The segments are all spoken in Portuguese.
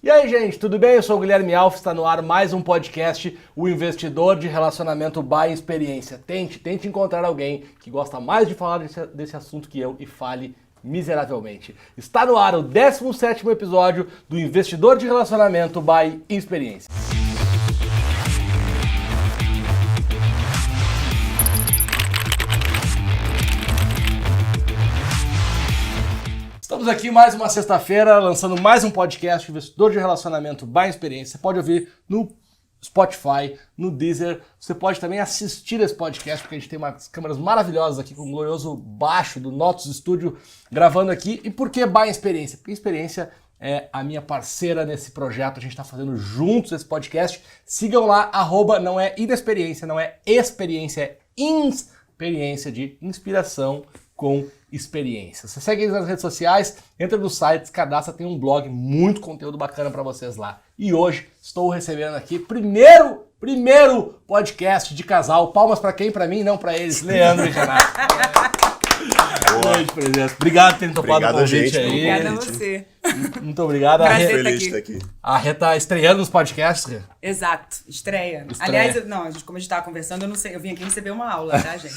E aí, gente, tudo bem? Eu sou o Guilherme Alves, está no ar mais um podcast, o Investidor de Relacionamento by Experiência. Tente encontrar alguém que gosta mais de falar desse assunto que eu e fale miseravelmente. Está no ar o 17º episódio do Investidor de Relacionamento by Experiência. Estamos aqui mais uma sexta-feira, lançando mais um podcast, Investidor de Relacionamento by Experiência. Você pode ouvir no Spotify, no Deezer. Você pode também assistir esse podcast, porque a gente tem umas câmeras maravilhosas aqui com o glorioso baixo do Notus Studio gravando aqui. E por que by Experiência? Porque a Experiência é a minha parceira nesse projeto. A gente está fazendo juntos esse podcast. Sigam lá, @ não é inexperiência, não é experiência, é inexperiência de inspiração com experiência. Você segue eles nas redes sociais, entra no site, cadastra, tem um blog, muito conteúdo bacana para vocês lá. E hoje estou recebendo aqui primeiro podcast de casal. Palmas para quem? Para mim, não para eles. Leandro e Renato. Obrigado por terem topado o convite aí. Obrigada a você. Muito obrigado. Prazer estar aqui. A Rê tá estreando nos podcasts, Rê? Exato, estreia. Aliás, como a gente tava conversando, eu não sei, eu vim aqui receber uma aula, tá, gente?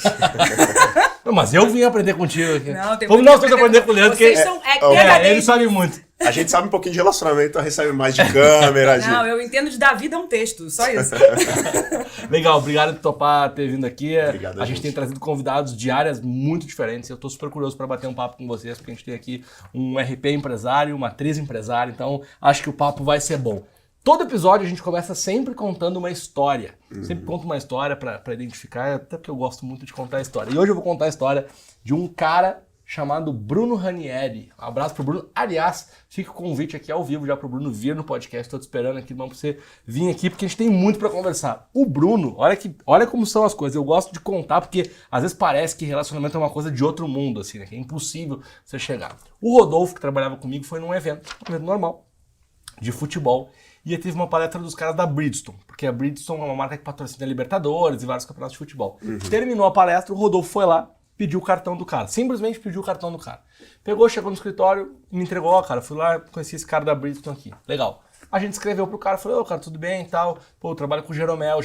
Não, mas eu vim aprender contigo aqui. Não, tem Vamos nós dois aprender com o Leandro, Vocês porque são PhD. ele sabe muito. A gente sabe um pouquinho de relacionamento, recebe mais de câmera. Não, eu entendo de dar vida a um texto, só isso. Legal, obrigado por topar ter vindo aqui. Obrigado, a gente tem trazido convidados de áreas muito diferentes. Eu tô super curioso para bater um papo com vocês, porque a gente tem aqui um RP empresário, uma atriz empresária, então acho que o papo vai ser bom. Todo episódio a gente começa sempre contando uma história. Sempre conto uma história para identificar, até porque eu gosto muito de contar a história. E hoje eu vou contar a história de um cara chamado Bruno Ranieri. Um abraço pro Bruno. Aliás, fica o convite aqui ao vivo já pro Bruno vir no podcast. Tô te esperando aqui, irmão, pra você vir aqui, porque a gente tem muito para conversar. O Bruno, olha como são as coisas. Eu gosto de contar, porque às vezes parece que relacionamento é uma coisa de outro mundo, assim, né? Que é impossível você chegar. O Rodolfo, que trabalhava comigo, foi num evento normal, de futebol. E aí teve uma palestra dos caras da Bridgestone, porque a Bridgestone é uma marca que patrocina Libertadores e vários campeonatos de futebol. Terminou a palestra, o Rodolfo foi lá, pediu o cartão do cara. Simplesmente pediu o cartão do cara. Pegou, chegou no escritório, me entregou, ó, cara, fui lá, conheci esse cara da Bridgestone aqui. Legal. A gente escreveu pro cara, falou, ô, cara, tudo bem e tal. Pô, eu trabalho com o Jeromel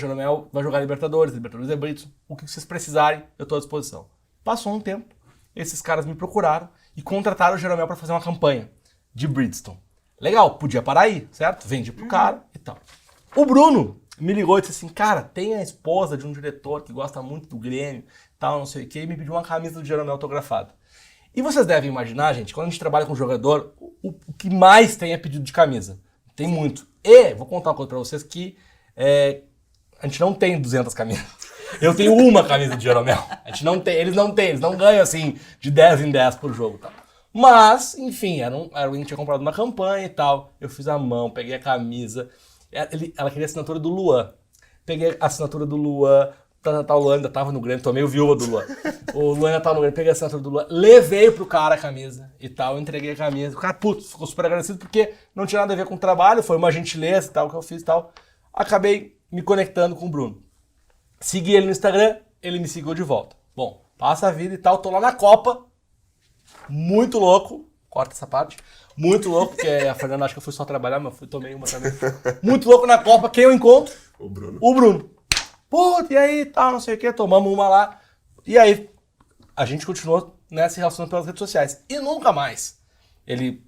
vai jogar Libertadores é Bridgestone. O que vocês precisarem, eu tô à disposição. Passou um tempo, esses caras me procuraram e contrataram o Jeromel pra fazer uma campanha de Bridgestone. Legal, podia parar aí, certo? Vendi pro cara e tal. O Bruno me ligou e disse assim, cara, tem a esposa de um diretor que gosta muito do Grêmio, tal, não sei o que, e me pediu uma camisa do Jeromel autografada. E vocês devem imaginar, gente, quando a gente trabalha com jogador, o que mais tem é pedido de camisa. Tem muito. E, vou contar uma coisa pra vocês, que a gente não tem 200 camisas. Eu tenho uma camisa de Jeromel. A gente não tem, eles não ganham assim, de 10 em 10 por jogo, tá? Mas, enfim, alguém tinha comprado uma campanha e tal. Eu fiz a mão, peguei a camisa. Ela queria a assinatura do Luan. Peguei a assinatura do Luan. O Luan ainda tava no Grêmio, tô meio viúva do Luan. O Luan ainda tava no Grêmio, peguei a assinatura do Luan. Levei pro cara a camisa e tal, entreguei a camisa. O cara, putz, ficou super agradecido porque não tinha nada a ver com o trabalho, foi uma gentileza e tal que eu fiz e tal. Acabei me conectando com o Bruno. Segui ele no Instagram, ele me seguiu de volta. Bom, passa a vida e tal, tô lá na Copa. Muito louco, corta essa parte, muito louco, porque a Fernanda acha que eu fui só trabalhar, mas tomei uma também. Muito louco na Copa, quem eu encontro? O Bruno. Pô, e aí, tal, não sei o que, tomamos uma lá. E aí, a gente continuou se relacionando pelas redes sociais. E nunca mais. Ele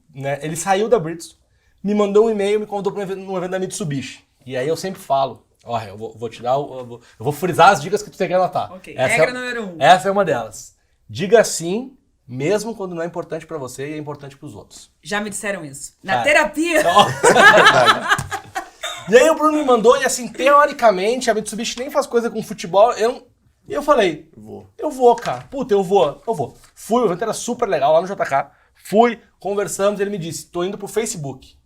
saiu da Bridgestone, me mandou um e-mail, me convidou para um evento da Mitsubishi. E aí eu sempre falo, olha, eu vou te dar, eu vou frisar as dicas que tu tem que anotar. Ok, regra número 1. Essa é uma delas. Diga sim, mesmo quando não é importante pra você e é importante pros outros. Já me disseram isso. Na terapia. E aí o Bruno me mandou e assim, teoricamente, a Mitsubishi nem faz coisa com futebol. E eu falei, eu vou, cara. Puta, eu vou. Fui, o evento era super legal lá no JK. Fui, conversamos, ele me disse, tô indo pro Facebook.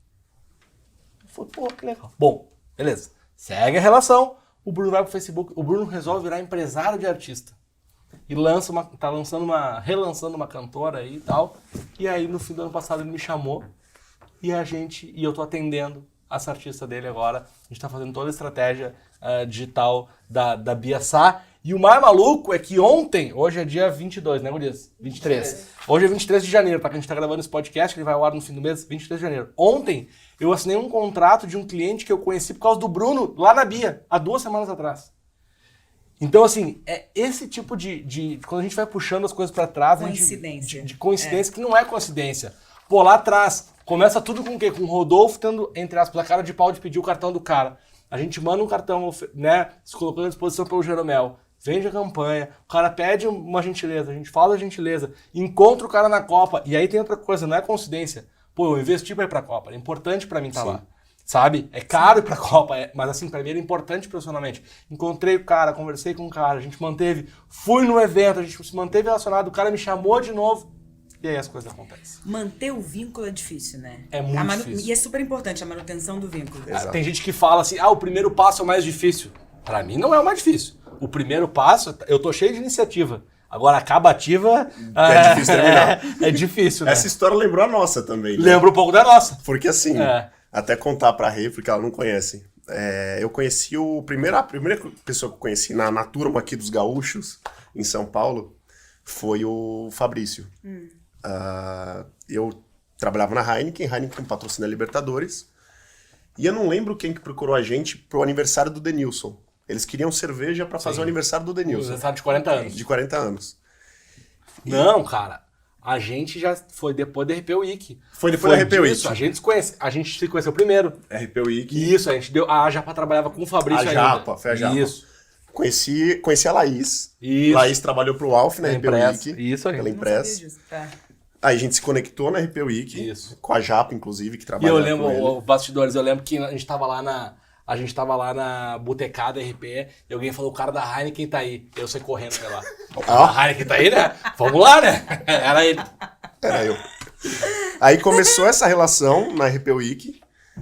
Eu falei, pô, que legal. Bom, beleza. Segue a relação. O Bruno vai pro Facebook. O Bruno resolve virar empresário de artista. E relançando uma cantora aí e tal. E aí no fim do ano passado ele me chamou e eu tô atendendo essa artista dele agora. A gente tá fazendo toda a estratégia digital da Bia Sá. E o mais maluco é que ontem, hoje é dia 22, né, Gurias? 23. Hoje é 23 de janeiro, tá? Que a gente tá gravando esse podcast, ele vai ao ar no fim do mês, 23 de janeiro. Ontem Eu assinei um contrato de um cliente que eu conheci por causa do Bruno, lá na Bia, há 2 semanas atrás. Então, assim, é esse tipo de quando a gente vai puxando as coisas pra trás... Coincidência. De coincidência, que não é coincidência. Pô, lá atrás, começa tudo com o quê? Com o Rodolfo tendo, entre aspas, a cara de pau de pedir o cartão do cara. A gente manda um cartão, né, se colocando à disposição pelo Jeromel. Vende a campanha, o cara pede uma gentileza, a gente fala a gentileza, encontra o cara na Copa. E aí tem outra coisa, não é coincidência. Pô, eu investi pra ir pra Copa, é importante pra mim estar lá. Sabe? É caro ir pra Copa, mas assim, pra mim era importante profissionalmente. Encontrei o cara, conversei com o cara, a gente manteve, fui no evento, a gente se manteve relacionado, o cara me chamou de novo. E aí as coisas acontecem. Manter o vínculo é difícil, né? É muito difícil. E é super importante a manutenção do vínculo. Tem gente que fala assim, o primeiro passo é o mais difícil. Pra mim não é o mais difícil. O primeiro passo, eu tô cheio de iniciativa. Agora, a acabativa... É difícil terminar. É difícil, né? Essa história lembrou a nossa também. Né? Lembra um pouco da nossa. Porque assim, até contar pra Rê, porque ela não conhece. Eu conheci a primeira pessoa que eu conheci na turma aqui dos gaúchos, em São Paulo, foi o Fabrício. Eu trabalhava na Heineken patrocina a Libertadores, e eu não lembro quem que procurou a gente pro aniversário do Denilson. Eles queriam cerveja pra fazer o aniversário do Denilson. Aniversário de 40 anos. De 40 anos. Não, cara. A gente já foi depois da RP Week. Foi depois da RP Week. A gente se conheceu primeiro. RP Week. Isso, a gente deu... A Japa trabalhava com o Fabrício ainda. Foi a Japa. Isso. Conheci a Laís. Isso. Laís trabalhou pro Alf na RP Week. Isso aí. Pela Impress. Aí a gente se conectou na RP Week. Isso. Com a Japa, inclusive, que E trabalhava eu lembro, com ele. bastidores, eu lembro que a gente tava lá na botecada RP e alguém falou, o cara da Heineken tá aí. Eu saí correndo pra lá. O cara da Heineken tá aí, né? Vamos lá, né? Era ele. Era eu. Aí começou essa relação na RP Week.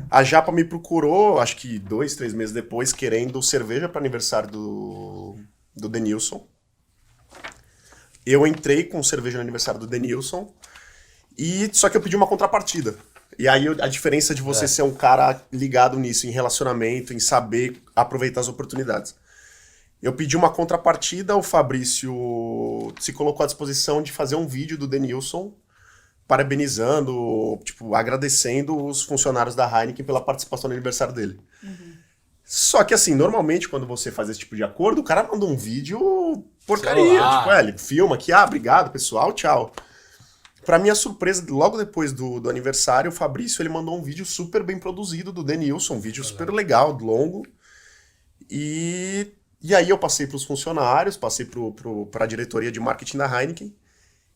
A Japa me procurou, acho que 2, 3 meses depois, querendo cerveja para aniversário do Denilson. Eu entrei com cerveja no aniversário do Denilson, só que eu pedi uma contrapartida. E aí a diferença de você ser um cara ligado nisso, em relacionamento, em saber aproveitar as oportunidades. Eu pedi uma contrapartida, o Fabrício se colocou à disposição de fazer um vídeo do Denilson, parabenizando, agradecendo os funcionários da Heineken pela participação no aniversário dele. Só que assim, normalmente quando você faz esse tipo de acordo, o cara manda um vídeo porcaria. Ele filma aqui, obrigado pessoal, tchau. Pra minha surpresa, logo depois do aniversário, o Fabrício ele mandou um vídeo super bem produzido do Denilson, um vídeo super legal, longo. E aí eu passei pros funcionários, passei pra diretoria de marketing da Heineken.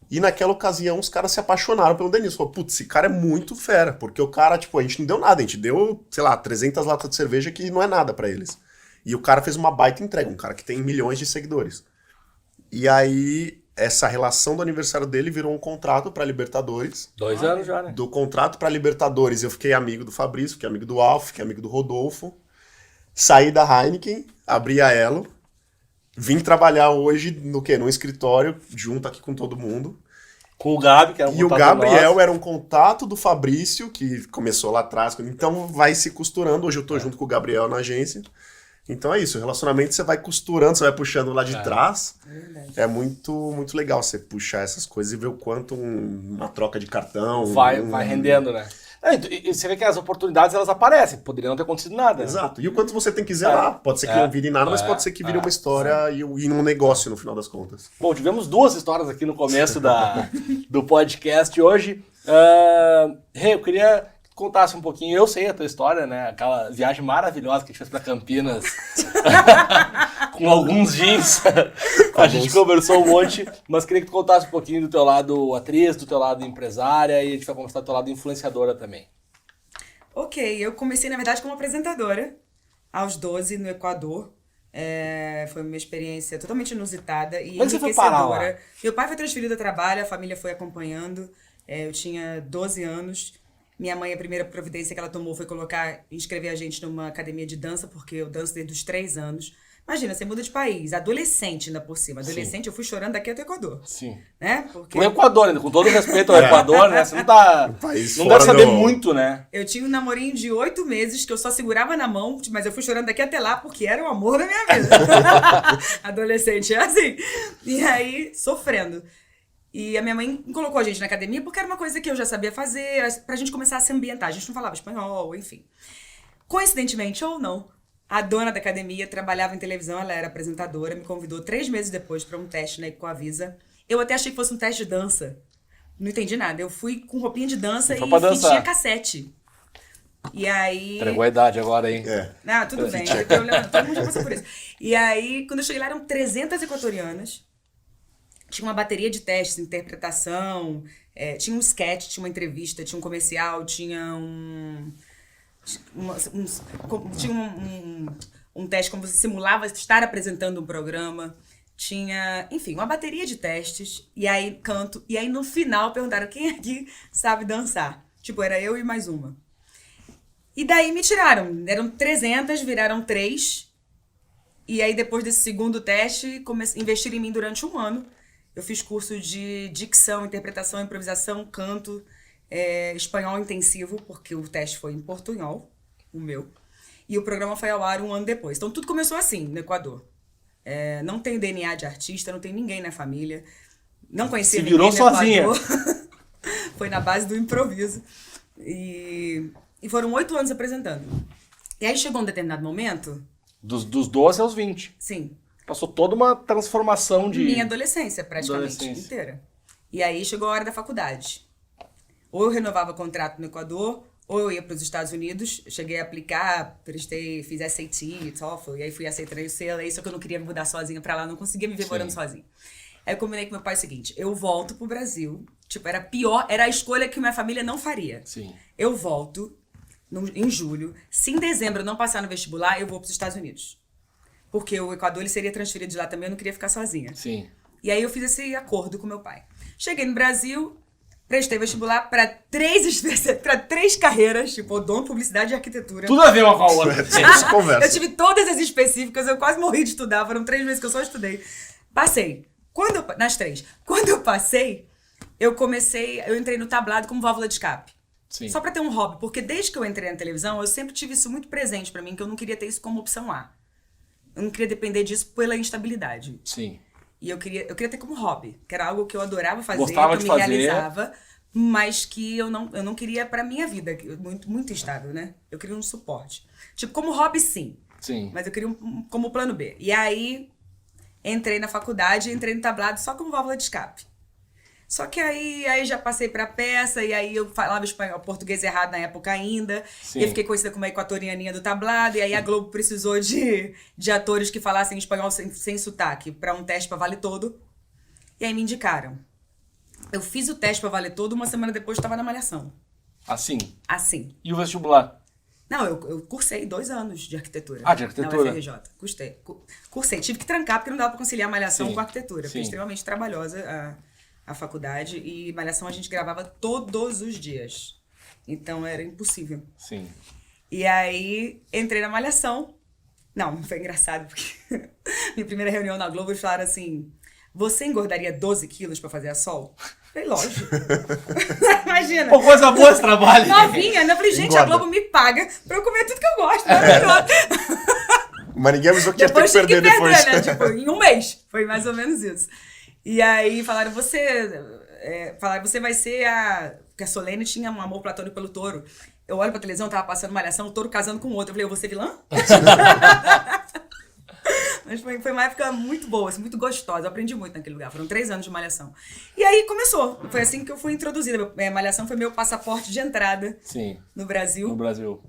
E naquela ocasião os caras se apaixonaram pelo Denilson. Falaram, putz, esse cara é muito fera. Porque o cara, a gente não deu nada. A gente deu, 300 latas de cerveja que não é nada pra eles. E o cara fez uma baita entrega. Um cara que tem milhões de seguidores. E aí, essa relação do aniversário dele virou um contrato pra Libertadores. 2 anos já, né? Do contrato pra Libertadores, eu fiquei amigo do Fabrício, fiquei amigo do Alf, fiquei amigo do Rodolfo. Saí da Heineken, abri a Elo. Vim trabalhar hoje num escritório, junto aqui com todo mundo. Com o Gabi, que era um E o contato Gabriel nosso. era um contato do Fabrício, que começou lá atrás. Então vai se costurando. Hoje eu tô junto com o Gabriel na agência. Então é isso, o relacionamento você vai costurando, você vai puxando lá de trás. É muito, muito legal você puxar essas coisas e ver o quanto uma troca de cartão... Vai rendendo, né? E você vê que as oportunidades, elas aparecem. Poderia não ter acontecido nada. Exato. E o quanto você tem que zelar. Pode ser que não vire nada, mas pode ser que vire uma história e um negócio no final das contas. Bom, tivemos 2 histórias aqui no começo do podcast hoje. Eu queria que contasse um pouquinho. Eu sei a tua história, né? Aquela viagem maravilhosa que a gente fez pra Campinas. Com alguns jeans. A gente conversou um monte, mas queria que tu contasse um pouquinho do teu lado atriz, do teu lado empresária, e a gente vai conversar do teu lado influenciadora também. Ok, eu comecei, na verdade, como apresentadora, aos 12, no Equador. Foi uma experiência totalmente inusitada e Onde você foi parar lá? enriquecedora. Meu pai foi transferido a trabalho, a família foi acompanhando. Eu tinha 12 anos. Minha mãe, a primeira providência que ela tomou foi inscrever a gente numa academia de dança, porque eu danço desde os 3 anos. Imagina, você muda de país, adolescente ainda por cima. Adolescente, eu fui chorando daqui até o Equador. Sim. Né? Porque O Equador, ainda, com todo respeito ao Equador, né? Você não deve saber muito, né? eu tinha um namorinho de 8 meses que eu só segurava na mão, mas eu fui chorando daqui até lá porque era o amor da minha vida. Adolescente é assim. E aí, sofrendo. E a minha mãe colocou a gente na academia porque era uma coisa que eu já sabia fazer, pra gente começar a se ambientar. A gente não falava espanhol, enfim. Coincidentemente ou não, a dona da academia trabalhava em televisão, ela era apresentadora, me convidou 3 meses depois pra um teste na Ecoavisa. Eu até achei que fosse um teste de dança. Não entendi nada. Eu fui com roupinha de dança e fitinha cassete. E aí... Entregou a idade agora, hein? Ah, tudo bem. Eu lembro, todo mundo já passou por isso. E aí, quando eu cheguei lá, eram 300 equatorianas. Tinha uma bateria de testes, interpretação, tinha um sketch, tinha uma entrevista, tinha um comercial, tinha um teste como você simulava estar apresentando um programa. Tinha, enfim, uma bateria de testes. E aí, canto. E aí, no final, perguntaram quem aqui sabe dançar. Tipo, era eu e mais uma. E daí me tiraram. Eram 300, viraram 3. E aí, depois desse segundo teste, investiram em mim durante 1 ano. Eu fiz curso de dicção, interpretação, improvisação, canto, espanhol intensivo, porque o teste foi em portunhol, o meu. E o programa foi ao ar 1 ano depois. Então, tudo começou assim, no Equador. Não tenho DNA de artista, não tem ninguém na família. Não conhecia ninguém no Equador. Se virou sozinha. Foi na base do improviso. E foram 8 anos apresentando. E aí chegou um determinado momento... Dos 12 aos 20. Sim. Passou toda uma transformação de... Minha adolescência, praticamente, inteira. E aí chegou a hora da faculdade. Ou eu renovava o contrato no Equador, ou eu ia para os Estados Unidos. Cheguei a aplicar, fiz SAT, TOEFL, e aí fui aceitando o CLA, só que eu não queria me mudar sozinha para lá, não conseguia me ver morando sozinha. Aí eu combinei com meu pai o seguinte, eu volto pro Brasil, tipo, era a escolha que minha família não faria. Sim. Eu volto em julho, se em dezembro eu não passar no vestibular, eu vou para os Estados Unidos. Porque o Equador ele seria transferido de lá também, eu não queria ficar sozinha. Sim. E aí eu fiz esse acordo com meu pai. Cheguei no Brasil, prestei vestibular para 3 carreiras, tipo odonto, publicidade e arquitetura. Tudo a ver uma com a outra. Eu tive todas as específicas, eu quase morri de estudar, foram 3 meses que eu só estudei. Passei. Nas 3. Quando eu passei, eu entrei no tablado como válvula de escape. Sim. Só para ter um hobby, porque desde que eu entrei na televisão, eu sempre tive isso muito presente para mim, que eu não queria ter isso como opção A. Eu não queria depender disso pela instabilidade. Sim. E eu queria ter como hobby, que era algo que eu adorava fazer, Gostava que de eu me fazer. realizava, mas que eu não queria pra minha vida, muito, muito instável, né? Eu queria um suporte. Tipo, como hobby, sim. Sim. Mas eu queria como plano B. E aí, entrei na faculdade, entrei no tablado só como válvula de escape. Só que aí já passei pra peça, e aí eu falava português errado na época ainda. Sim. E eu fiquei conhecida como a equatorianinha do tablado, e aí a Globo precisou de atores que falassem espanhol sem sotaque pra um teste pra Vale Todo. E aí me indicaram. Eu fiz o teste pra Vale Todo, 1 semana depois eu tava na Malhação. Assim? Assim. E o vestibular? Não, eu cursei 2 anos de arquitetura. Ah, de arquitetura? Na UFRJ. Cursei. Tive que trancar porque não dava pra conciliar Malhação com arquitetura. Foi extremamente trabalhosa a faculdade, e Malhação a gente gravava todos os dias. Então era impossível. Sim. E aí entrei na Malhação. Não, foi engraçado, porque minha primeira reunião na Globo, eles falaram assim: você engordaria 12 quilos pra fazer a Sol? Eu falei, lógico. Imagina. Pô, coisa boa esse trabalho. Novinha, né? Eu falei, gente, a Globo me paga pra eu comer tudo que eu gosto. Mas ninguém avisou que ia ter que perder depois. Né? Tipo, em 1 mês. Foi mais ou menos isso. E aí falaram, você vai ser porque a Solene tinha um amor platônico pelo touro. Eu olho pra televisão, tava passando Malhação, o touro casando com o outro. Eu falei, eu vou ser vilã? Mas foi uma época muito boa, assim, muito gostosa. Eu aprendi muito naquele lugar. Foram 3 anos de Malhação. E aí começou. Foi assim que eu fui introduzida. Malhação foi meu passaporte de entrada no Brasil. No Brasil.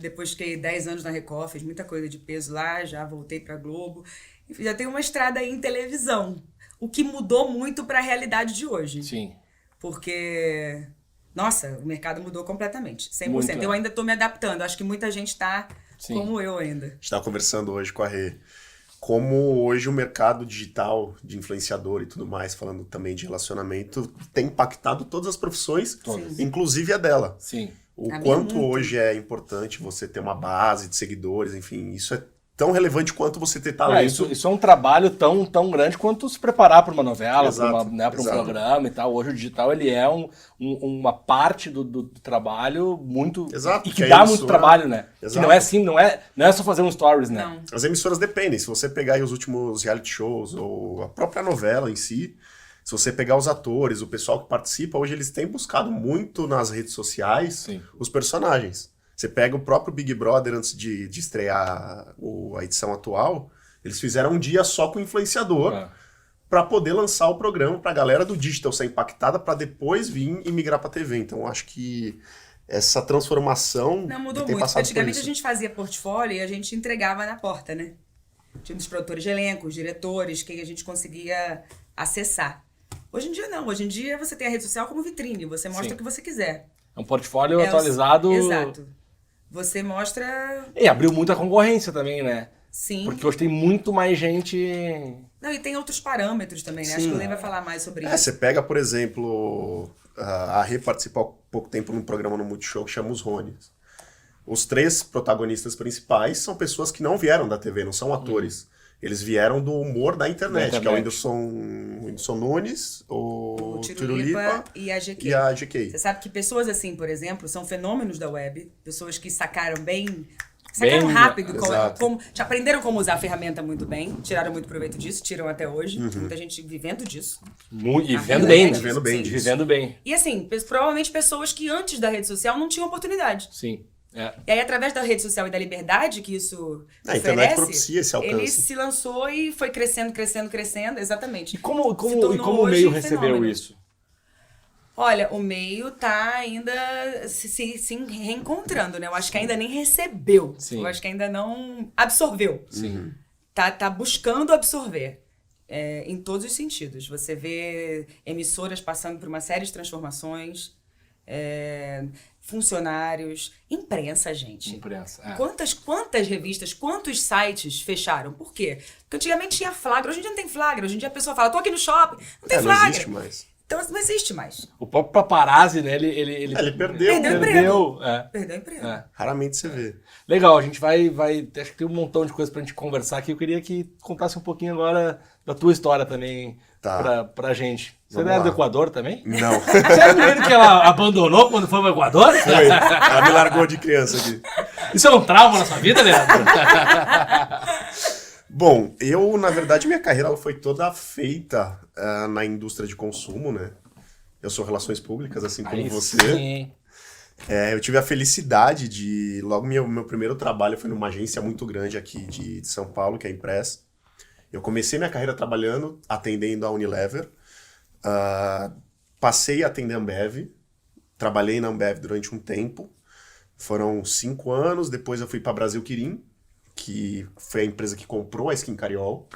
Depois fiquei 10 anos na Record, fiz muita coisa de peso lá, já voltei pra Globo. Enfim, já tenho uma estrada aí em televisão. O que mudou muito para a realidade de hoje. Sim. Porque, nossa, o mercado mudou completamente. 100%. Muito, Eu ainda tô me adaptando. Acho que muita gente tá como eu ainda. A gente estava conversando hoje com a Rê. Como hoje o mercado digital de influenciador e tudo mais, falando também de relacionamento, tem impactado todas as profissões, inclusive a dela. Sim. O quanto hoje é importante você ter uma base de seguidores, enfim, isso é tão relevante quanto você ter talento. Isso é um trabalho tão grande quanto se preparar para uma novela, para um programa e tal. Hoje o digital ele é uma parte do trabalho muito... Exato, e que dá muito trabalho, né? Exato. Que não é assim, não é só fazer um stories, né? Não. As emissoras dependem. Se você pegar aí os últimos reality shows ou a própria novela em si, Se você pegar os atores, o pessoal que participa, hoje eles têm buscado muito nas redes sociais Sim. os personagens. Você pega o próprio Big Brother antes de estrear a edição atual, eles fizeram um dia só com o influenciador para poder lançar o programa, para a galera do digital ser impactada, para depois vir e migrar para a TV. Então, acho que essa transformação Não, mudou tem muito. passado por Antigamente isso. a gente fazia portfólio e a gente entregava na porta, né? Tinha os produtores de elenco, os diretores, quem a gente conseguia acessar. Hoje em dia não. Hoje em dia você tem a rede social como vitrine. Você mostra Sim. o que você quiser. É um portfólio atualizado. Exato. Você mostra... E abriu muita concorrência também, né? Sim. Porque hoje tem muito mais gente... Não, e tem outros parâmetros também, né? Acho que o Lê vai falar mais sobre isso. Você pega, por exemplo, a Rê participou há pouco tempo num programa no Multishow que chama Os Rones. Os 3 protagonistas principais são pessoas que não vieram da TV, não são atores. Eles vieram do humor da internet, que é o Whindersson Nunes, o Tirulipa e a GQ. e a GK. Você sabe que pessoas assim, por exemplo, são fenômenos da web, pessoas que sacaram sacaram rápido, aprenderam como usar a ferramenta muito bem, tiraram muito proveito disso, tiram até hoje. Muita gente vivendo disso. E vivendo bem, né? Vivendo bem disso. Vivendo bem. E assim, provavelmente pessoas que antes da rede social não tinham oportunidade. Sim. É. E aí, através da rede social e da liberdade que isso A internet propicia esse alcance. ele se lançou e foi crescendo, exatamente. E como Se o tornou meio hoje recebeu fenômeno. isso? Olha, o meio tá ainda se reencontrando, né? Eu acho que ainda nem recebeu. Sim. Eu acho que ainda não absorveu. Sim. Tá buscando absorver. Em todos os sentidos. Você vê emissoras passando por uma série de transformações, funcionários, imprensa, gente. Imprensa. Quantas revistas, quantos sites fecharam? Por quê? Porque antigamente tinha flagra, hoje em dia não tem flagra. Hoje em dia a pessoa fala, tô aqui no shopping, não tem flagra. Não existe mais. Então não existe mais. O próprio paparazzi, né? Ele perdeu. Perdeu É. Perdeu o emprego. É. Raramente você vê. Legal, a gente vai. Acho que tem um montão de coisa pra gente conversar aqui. Eu queria que contasse um pouquinho agora da tua história também pra gente. Você Vamos era lá. do Equador também? Não. Você era o menino que ela abandonou quando foi pro Equador? Foi. Ela me largou de criança aqui. Isso é um trauma na sua vida, Leandro? Bom, na verdade, minha carreira ela foi toda feita na indústria de consumo, né? Eu sou relações públicas, assim como você. Sim. Eu tive a felicidade de... Logo, meu primeiro trabalho foi numa agência muito grande aqui de São Paulo, que é a Impress. Eu comecei minha carreira trabalhando, atendendo a Unilever. Passei a atender a Ambev. Trabalhei na Ambev durante um tempo. Foram 5 anos. Depois eu fui para Brasil Quirim, que foi a empresa que comprou a Skin Cariol.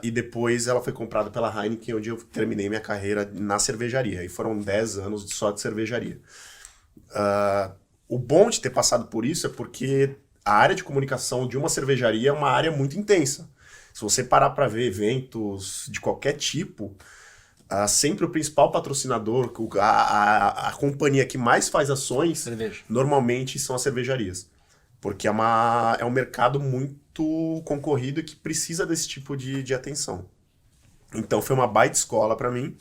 E depois ela foi comprada pela Heineken, onde eu terminei minha carreira na cervejaria. E foram 10 anos só de cervejaria. O bom de ter passado por isso é porque a área de comunicação de uma cervejaria é uma área muito intensa. Se você parar para ver eventos de qualquer tipo, sempre o principal patrocinador, a companhia que mais faz ações, Cerveja. normalmente são as cervejarias. Porque é um mercado muito concorrido e que precisa desse tipo de atenção. Então foi uma baita escola para mim.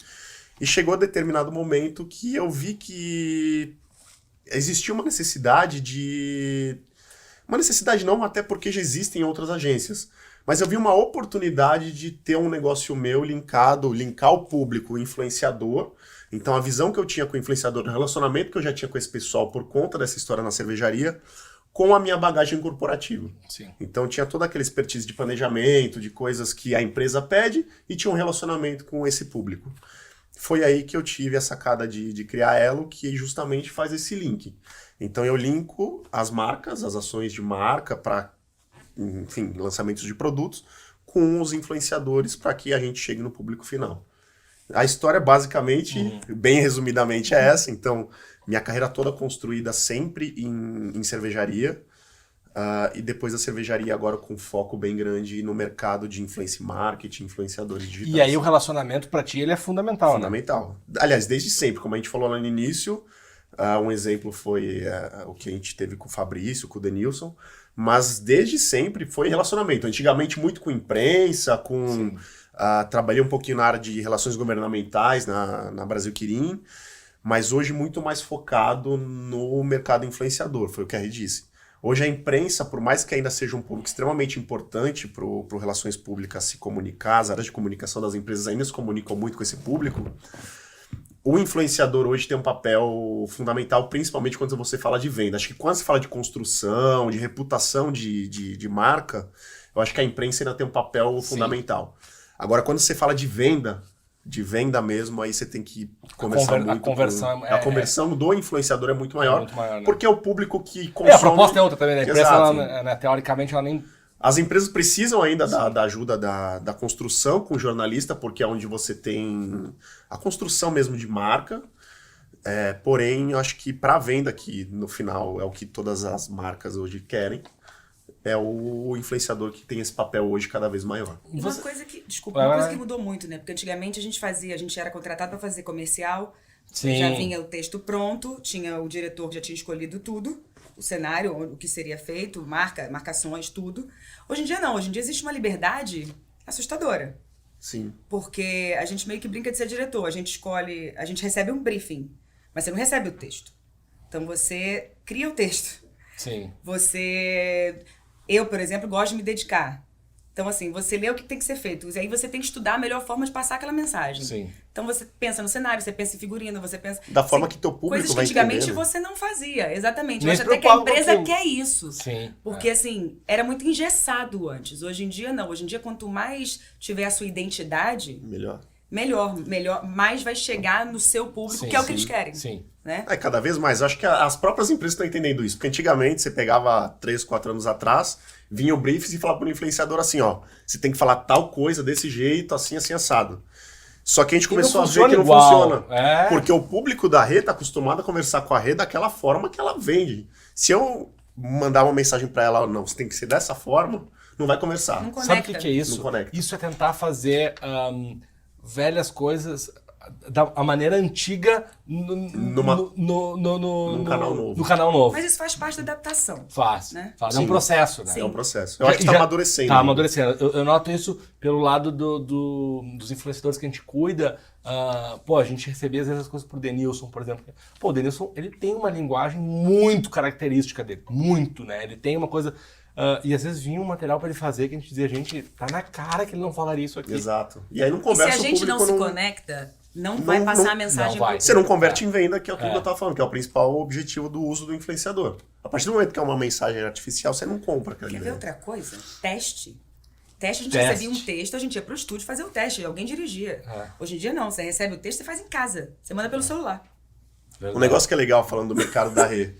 E chegou a determinado momento que eu vi que existia uma necessidade de... Uma necessidade não, até porque já existem outras agências. Mas eu vi uma oportunidade de ter um negócio meu linkar o público, o influenciador. Então a visão que eu tinha com o influenciador, o relacionamento que eu já tinha com esse pessoal por conta dessa história na cervejaria, com a minha bagagem corporativa. Sim. Então tinha toda aquela expertise de planejamento, de coisas que a empresa pede e tinha um relacionamento com esse público. Foi aí que eu tive a sacada de criar a Elo, que justamente faz esse link. Então eu linko as marcas, as ações de marca para, enfim, lançamentos de produtos, com os influenciadores para que a gente chegue no público final. A história basicamente, bem resumidamente, é essa. Então, minha carreira toda construída sempre em cervejaria. E depois da cervejaria agora com foco bem grande no mercado de influência marketing, influenciadores digitais. E aí o relacionamento pra ti ele é fundamental, Fundamental. Aliás, desde sempre, como a gente falou lá no início, um exemplo foi o que a gente teve com o Fabrício, com o Denilson, mas desde sempre foi relacionamento. Antigamente muito com imprensa, trabalhei um pouquinho na área de relações governamentais na Brasil Quirim, mas hoje muito mais focado no mercado influenciador, foi o que a Rê disse. Hoje a imprensa, por mais que ainda seja um público extremamente importante para o Relações Públicas se comunicar, as áreas de comunicação das empresas ainda se comunicam muito com esse público, o influenciador hoje tem um papel fundamental, principalmente quando você fala de venda. Acho que quando você fala de construção, de reputação de marca, eu acho que a imprensa ainda tem um papel fundamental. Agora, quando você fala de venda mesmo, aí você tem que conversar muito. A conversão do influenciador é muito maior, né? Porque é o público que consome... a proposta é outra também, né? A empresa, ela, né, teoricamente, ela nem... As empresas precisam ainda da ajuda da construção com o jornalista, porque é onde você tem a construção mesmo de marca. Porém, eu acho que para a venda, que no final é o que todas as marcas hoje querem, é o influenciador que tem esse papel hoje cada vez maior. Uma coisa que mudou muito, né? Porque antigamente a gente era contratado para fazer comercial, Sim. Já vinha o texto pronto, tinha o diretor que já tinha escolhido tudo, o cenário, o que seria feito, marcações, tudo. Hoje em dia não, hoje em dia existe uma liberdade assustadora. Sim. Porque a gente meio que brinca de ser diretor, a gente recebe um briefing, mas você não recebe o texto. Então você cria o texto. Sim. Eu, por exemplo, gosto de me dedicar. Então, assim, você lê o que tem que ser feito. E aí você tem que estudar a melhor forma de passar aquela mensagem. Sim. Então você pensa no cenário, você pensa em figurino, você pensa... Da forma que teu público coisas que vai antigamente entender, né? você não fazia, exatamente. Eu Nem acho se até que a preocupava empresa com quer isso. Sim. Porque, assim, era muito engessado antes. Hoje em dia, não. Hoje em dia, quanto mais tiver a sua identidade... Melhor, mais vai chegar no seu público, que é o que eles querem. Sim. Né? Cada vez mais. Eu acho que as próprias empresas estão entendendo isso. Porque antigamente, você pegava 3, 4 anos atrás, vinha o briefing e falava para o influenciador assim, ó, você tem que falar tal coisa desse jeito, assim, assim, assado. Só que a gente começou a ver que não funciona. Porque o público da Rê está acostumado a conversar com a Rê daquela forma que ela vende. Se eu mandar uma mensagem para ela, não, você tem que ser dessa forma, não vai conversar. Não conecta. Sabe o que é isso? Não conecta. Isso é tentar fazer velhas coisas da maneira antiga no canal novo. No canal novo. Mas isso faz parte da adaptação. Faz. Né? É um processo, né? Sim. É um processo. Eu acho que está amadurecendo. Está amadurecendo. Eu noto isso pelo lado dos influenciadores que a gente cuida. A gente recebia às vezes as coisas pro Denilson, por exemplo. O Denilson, ele tem uma linguagem muito característica dele. Muito, né? Ele tem uma coisa... e às vezes vinha um material para ele fazer que a gente dizia, gente, tá na cara que ele não falaria isso aqui. Exato. E aí não conversa. E se a gente não se conecta, não vai passar a mensagem. Você não converte em venda, que é o que eu tava falando, que é o principal objetivo do uso do influenciador. A partir do momento que é uma mensagem artificial, você não compra aquela Quer ideia. ver outra coisa? Teste, a gente recebia um texto, a gente ia pro estúdio fazer o teste, alguém dirigia. Hoje em dia não, você recebe o texto, você faz em casa, você manda pelo celular. Um negócio que é legal falando do mercado da Rê.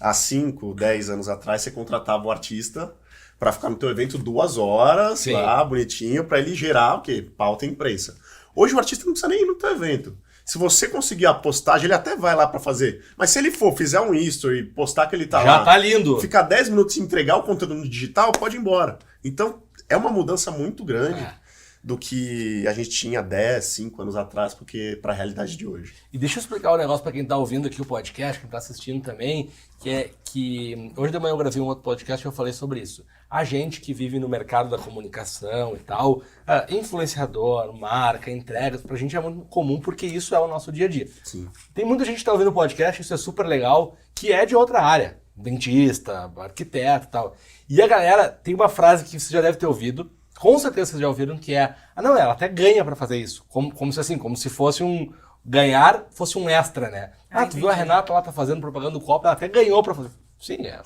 Há 5, 10 anos atrás, você contratava o artista para ficar no teu evento 2 horas, Sim. lá, bonitinho, para ele gerar o quê? Pauta e imprensa. Hoje o artista não precisa nem ir no teu evento. Se você conseguir a postagem, ele até vai lá para fazer. Mas se ele fizer um history, postar que ele tá lá... Já tá lindo. Ficar 10 minutos e entregar o conteúdo no digital, pode ir embora. Então, é uma mudança muito grande do que a gente tinha 10, 5 anos atrás, porque para a realidade de hoje. E deixa eu explicar um negócio para quem tá ouvindo aqui o podcast, quem tá assistindo também, que é que hoje de manhã eu gravei um outro podcast e eu falei sobre isso. A gente que vive no mercado da comunicação e tal, influenciador, marca, entregas, pra gente é muito comum porque isso é o nosso dia a dia. Sim. Tem muita gente que tá ouvindo o podcast, isso é super legal, que é de outra área, dentista, arquiteto e tal. E a galera tem uma frase que você já deve ter ouvido, com certeza vocês já ouviram, que é, ela até ganha pra fazer isso, como se fosse ganhar fosse um extra, né? Tu viu a Renata lá tá fazendo propaganda do copo, ela até ganhou pra fazer. Sim, é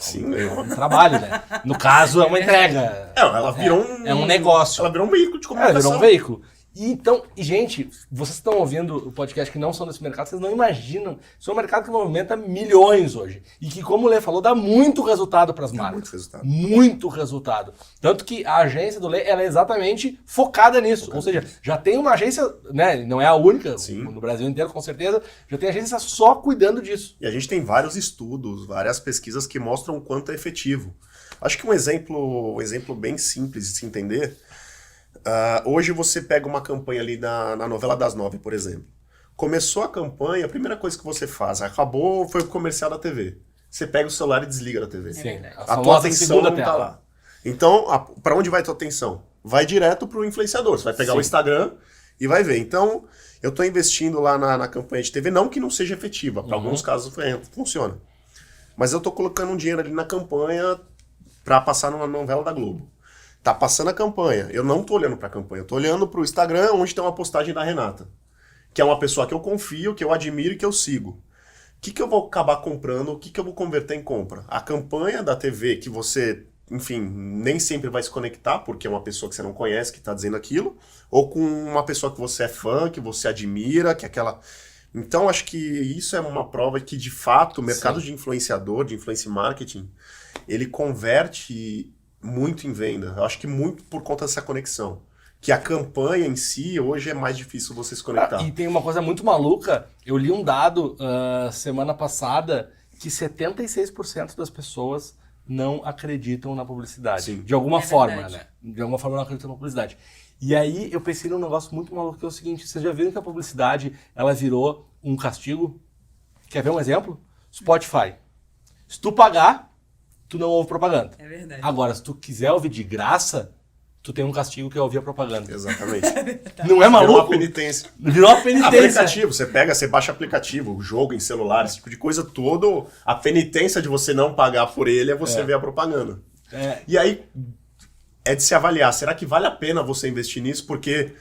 um trabalho, né? No caso, é uma entrega. Ela virou um negócio. Ela virou um veículo de comunicação. Ela virou um veículo. E, gente, vocês estão ouvindo o podcast que não são desse mercado, vocês não imaginam. Isso é um mercado que movimenta milhões hoje. E que, como o Lê falou, dá muito resultado para as marcas. Muito resultado. Muito resultado. Tanto que a agência do Lê, ela é exatamente focada nisso. Ou seja, já tem uma agência, né? Não é a única, no Brasil inteiro, com certeza, já tem agência só cuidando disso. E a gente tem vários estudos, várias pesquisas que mostram o quanto é efetivo. Acho que um exemplo bem simples de se entender... hoje você pega uma campanha ali na novela das 9, por exemplo. Começou a campanha, a primeira coisa que você faz, acabou, foi o comercial da TV. Você pega o celular e desliga da TV. Sim, a tua atenção não tá lá. Então, para onde vai a tua atenção? Vai direto pro influenciador. Você vai pegar o Instagram e vai ver. Então, eu estou investindo lá na campanha de TV, não que não seja efetiva, para alguns casos funciona. mas eu tô colocando um dinheiro ali na campanha pra passar numa novela da Globo. Tá passando a campanha. Eu não tô olhando pra campanha, eu tô olhando pro Instagram, onde tem uma postagem da Renata, que é uma pessoa que eu confio, que eu admiro e que eu sigo. O que eu vou acabar comprando? O que eu vou converter em compra? A campanha da TV que você, enfim, nem sempre vai se conectar, porque é uma pessoa que você não conhece que está dizendo aquilo, ou com uma pessoa que você é fã, que você admira, que é aquela... Então, acho que isso é uma prova que, de fato, o mercado de influenciador, de influence marketing, ele converte muito em venda. Eu acho que muito por conta dessa conexão. Que a campanha em si, hoje, é mais difícil você se conectar. E tem uma coisa muito maluca, eu li um dado semana passada que 76% das pessoas não acreditam na publicidade. Sim. De alguma forma, verdade. né? De alguma forma não acreditam na publicidade. E aí eu pensei num negócio muito maluco, que é o seguinte, vocês já viram que a publicidade, ela virou um castigo? Quer ver um exemplo? Spotify. Se tu pagar, tu não ouve propaganda. É verdade. Agora, se tu quiser ouvir de graça, tu tem um castigo que é ouvir a propaganda. Exatamente. Não é Virou maluco? uma penitência. Virou uma penitência. Aplicativo, você baixa aplicativo, o jogo em celular, esse tipo de coisa todo. A penitência de você não pagar por ele é você ver a propaganda. E aí, é de se avaliar, será que vale a pena você investir nisso? Porque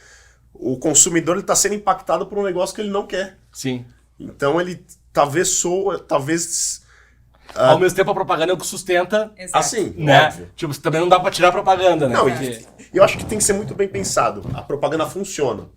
o consumidor está sendo impactado por um negócio que ele não quer. Sim. Então ele talvez Ao mesmo tempo a propaganda é o que sustenta, Exato. assim, né? óbvio. Tipo, também não dá pra tirar a propaganda, né? Não, Porque... eu acho que tem que ser muito bem pensado. A propaganda funciona.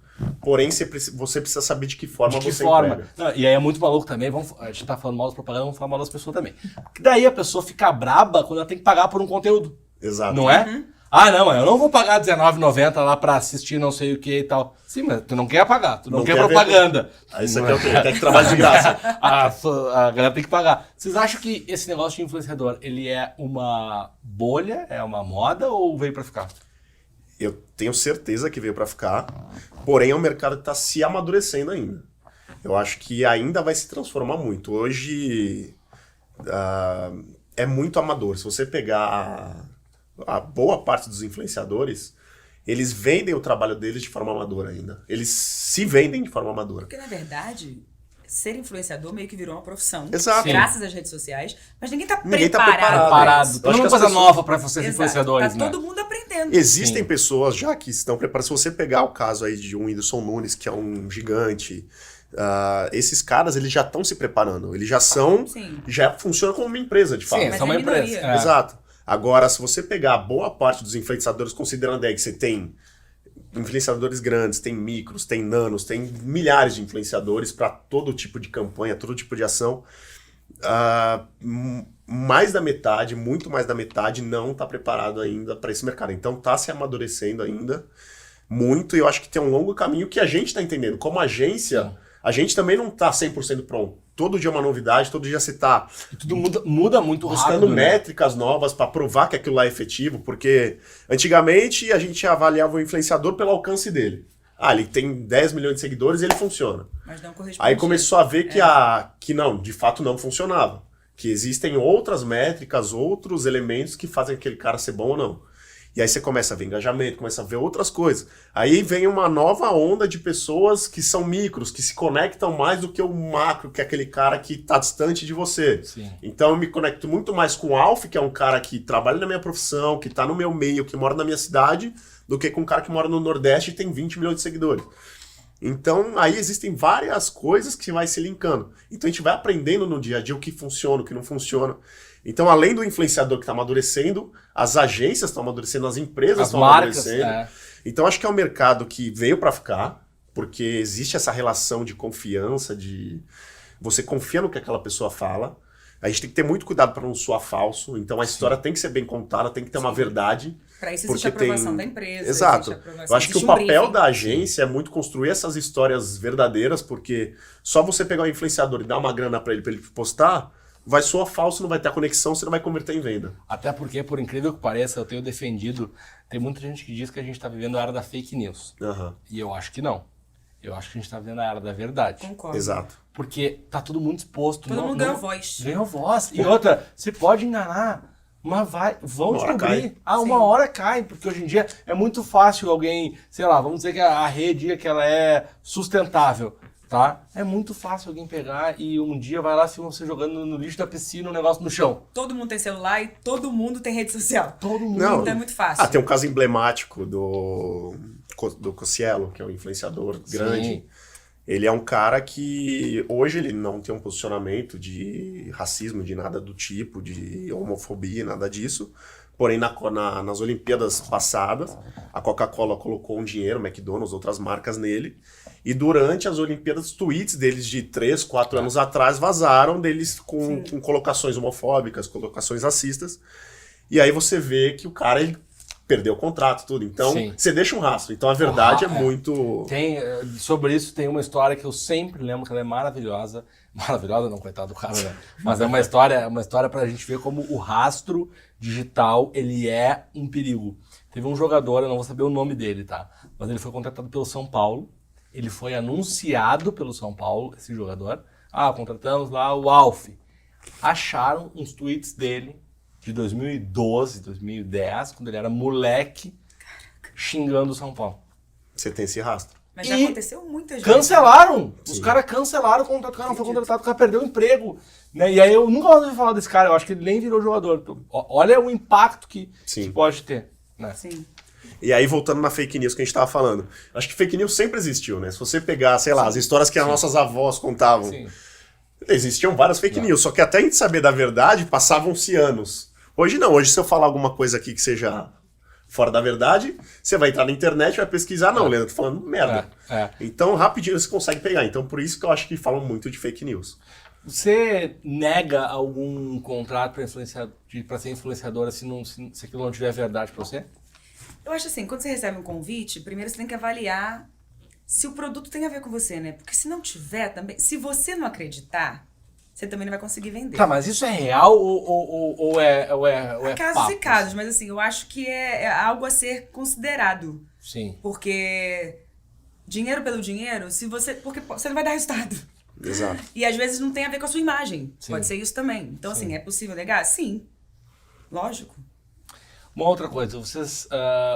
Porém, você precisa saber de que forma De que você forma? entrega. Não, e aí é muito maluco também, a gente tá falando mal das propagandas, vamos falar mal das pessoas também. Porque daí a pessoa fica braba quando ela tem que pagar por um conteúdo. Exato. Não é? Ah, não, eu não vou pagar R$19,90 lá pra assistir não sei o que e tal. Sim, mas tu não quer pagar, tu não quer quer propaganda. Aí você quer que trabalhe de graça. A galera tem que pagar. Vocês acham que esse negócio de influenciador, ele é uma bolha, é uma moda ou veio pra ficar? Eu tenho certeza que veio para ficar, porém é um mercado que está se amadurecendo ainda. Eu acho que ainda vai se transformar muito. Hoje é muito amador. Se você pegar a boa parte dos influenciadores, eles vendem o trabalho deles de forma amadora ainda. Eles se vendem de forma amadora. Porque, na verdade, ser influenciador meio que virou uma profissão. Exato. Graças às redes sociais. Mas ninguém tá Ninguém tá preparado. Parado. Eu Tem acho uma que as coisa pessoas- nova pra vocês Exato. influenciadores, Tá né? todo mundo aprendendo. Existem Sim. pessoas já que estão preparadas. Se você pegar o caso aí de um Whindersson Nunes, que é um gigante, esses caras, eles já estão se preparando. Eles já são... Sim. Já funcionam como uma empresa, de fato. Sim, Mas são uma é minoria. empresa. É. Exato. Agora, se você pegar boa parte dos influenciadores, considerando aí que você tem influenciadores grandes, tem micros, tem nanos, tem milhares de influenciadores para todo tipo de campanha, todo tipo de ação, mais da metade, muito mais da metade, não está preparado ainda para esse mercado. Então, está se amadurecendo ainda muito, e eu acho que tem um longo caminho que a gente está entendendo. Como agência, a gente também não está 100% pronto. Todo dia é uma novidade, todo dia você está E tudo muda muito buscando rápido, né? métricas novas para provar que aquilo lá é efetivo, porque antigamente a gente avaliava o influenciador pelo alcance dele. Ele tem 10 milhões de seguidores e ele funciona. Mas não corresponde. Aí começou a ver que não, de fato não funcionava. Que existem outras métricas, outros elementos que fazem aquele cara ser bom ou não. E aí você começa a ver engajamento, começa a ver outras coisas. Aí vem uma nova onda de pessoas que são micros, que se conectam mais do que o macro, que é aquele cara que está distante de você. Sim. Então eu me conecto muito mais com o Alf, que é um cara que trabalha na minha profissão, que está no meu meio, que mora na minha cidade, do que com um cara que mora no Nordeste e tem 20 milhões de seguidores. Então aí existem várias coisas que vai se linkando. Então a gente vai aprendendo no dia a dia o que funciona, o que não funciona. Então, além do influenciador que está amadurecendo, as agências estão amadurecendo, as empresas As estão marcas, amadurecendo. Então, acho que é um mercado que veio para ficar, porque existe essa relação de confiança, de você confia no que aquela pessoa fala. A gente tem que ter muito cuidado para não soar falso. Então, a história tem que ser bem contada, tem que ter uma verdade. Para isso existe a aprovação da empresa. Exato. existe a aprovação, Eu acho que o existe um papel briefing. da agência é muito construir essas histórias verdadeiras, porque só você pegar um influenciador e dar uma grana para ele postar, vai soar falso, não vai ter a conexão, você não vai converter em venda. Até porque, por incrível que pareça, eu tenho defendido, tem muita gente que diz que a gente está vivendo a era da fake news. Aham. E eu acho que não. Eu acho que a gente está vivendo a era da verdade. Concordo. Exato. Porque tá todo mundo exposto. Todo mundo ganhou voz. Ganhou voz. E outra, você pode enganar, mas vão Uma hora descobrir. cai. Uma Sim. hora cai, porque hoje em dia é muito fácil alguém, sei lá, vamos dizer que a rede que ela é sustentável. tá? É muito fácil alguém pegar e um dia vai lá, filma você jogando no lixo da piscina, um negócio no chão. Todo mundo tem celular e todo mundo tem rede social. Todo mundo. Não. Então é muito fácil. Tem um caso emblemático do Cossielo, que é um influenciador grande. Sim. Ele é um cara que hoje ele não tem um posicionamento de racismo, de nada do tipo, de homofobia, nada disso. Porém, nas Olimpíadas passadas, a Coca-Cola colocou um dinheiro, McDonald's, outras marcas nele. E durante as Olimpíadas, tweets deles de 3, 4 anos atrás vazaram deles com colocações homofóbicas, colocações racistas. E aí você vê que o cara ele perdeu o contrato, tudo. Então, você deixa um rastro. Então, a verdade é muito... Sobre isso, tem uma história que eu sempre lembro, que ela é maravilhosa. Maravilhosa não, coitado do cara, né? Mas é uma história pra gente ver como o rastro digital, ele é um perigo. Teve um jogador, eu não vou saber o nome dele, tá? Mas ele foi contratado pelo São Paulo. Ele foi anunciado pelo São Paulo, esse jogador. Contratamos lá o Alf. Acharam uns tweets dele de 2012, 2010, quando ele era moleque, xingando o São Paulo. Você tem esse rastro. Mas já aconteceu muita gente. Cancelaram! Os caras cancelaram o contrato. O cara não foi contratado, o cara perdeu o emprego. Né? E aí eu nunca ouvi falar desse cara, eu acho que ele nem virou jogador. Então, olha o impacto que pode ter. Né? Sim. E aí, voltando na fake news que a gente tava falando. Acho que fake news sempre existiu, né? Se você pegar, sei lá, as histórias que as nossas avós contavam. Existiam várias fake news, só que até a gente saber da verdade, passavam-se anos. Hoje não, hoje se eu falar alguma coisa aqui que seja fora da verdade, você vai entrar na internet e vai pesquisar. Não, Leandro, tô falando merda. Então, rapidinho você consegue pegar. Então, por isso que eu acho que falam muito de fake news. Você nega algum contrato para ser influenciadora se aquilo não tiver verdade para você? Eu acho assim, quando você recebe um convite, primeiro você tem que avaliar se o produto tem a ver com você, né? Porque se não tiver também, se você não acreditar, você também não vai conseguir vender. Tá, mas isso é real ou é Há casos papo? e casos, mas assim, eu acho que é algo a ser considerado. Sim. Porque dinheiro pelo dinheiro, porque você não vai dar resultado. Exato. E às vezes não tem a ver com a sua imagem. Sim. Pode ser isso também. Então, assim, é possível negar? Sim. Lógico. Uma outra coisa, vocês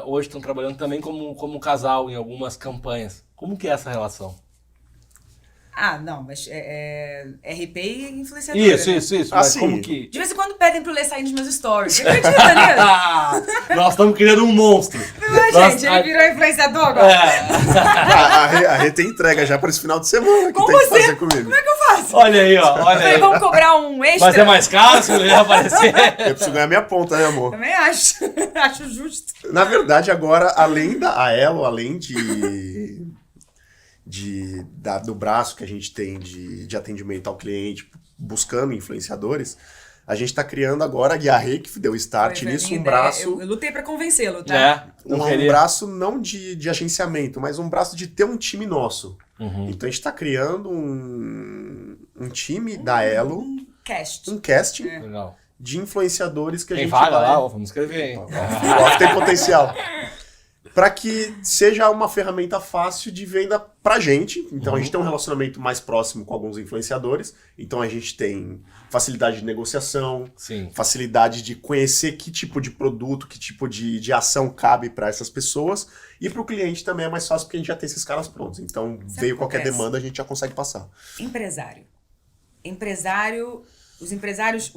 hoje estão trabalhando também como casal em algumas campanhas. Como que é essa relação? Não, mas RP e influenciadora. Isso. Né? Mas Assim, como que... De vez em quando pedem pra eu ler sair nos meus stories. Você acredita nisso? Nós estamos criando um monstro. Gente, ele virou influenciador agora. A Rê tem entrega já para esse final de semana que Com tem você? que fazer comigo. Como é que eu faço? Olha aí, ó. Olha aí. Vamos cobrar um extra? Mas é mais caro se ele aparecer. Eu preciso ganhar minha ponta, né, amor? Também acho. Acho justo. Na verdade, agora, além da Elo, além do braço que a gente tem de atendimento ao cliente, buscando influenciadores, a gente está criando agora, e a Rê que deu start nisso, um braço... Eu lutei pra convencê-lo, tá? Um braço não de agenciamento, mas um braço de ter um time nosso. Então a gente está criando um time da Elo, Um cast. um casting Legal. de influenciadores que a Tem gente vaga vai... lá? Ó, vamos escrever, hein? Ó, tem potencial. Para que seja uma ferramenta fácil de venda pra gente. Então a gente tem um relacionamento mais próximo com alguns influenciadores. Então a gente tem facilidade de negociação, facilidade de conhecer que tipo de produto, que tipo de ação cabe para essas pessoas. E para o cliente também é mais fácil porque a gente já tem esses caras prontos. Então veio qualquer demanda, a gente já consegue passar. Os empresários,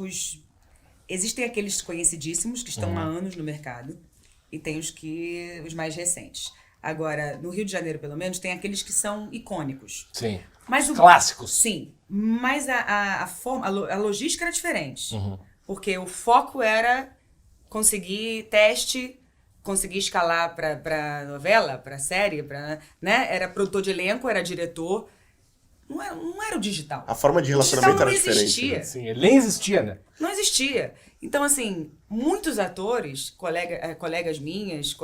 existem aqueles conhecidíssimos que estão há anos no mercado. E tem os mais recentes. Agora, no Rio de Janeiro, pelo menos, tem aqueles que são icônicos. Sim. Mas clássicos. Sim. Mas a logística era diferente. Porque o foco era conseguir teste, conseguir escalar pra novela, pra série, né? Era produtor de elenco, era diretor. Não era o digital. A forma de relacionamento era diferente. Existia. Né? Sim, ele nem existia, né? Não existia. Então, assim, muitos atores, colegas minhas,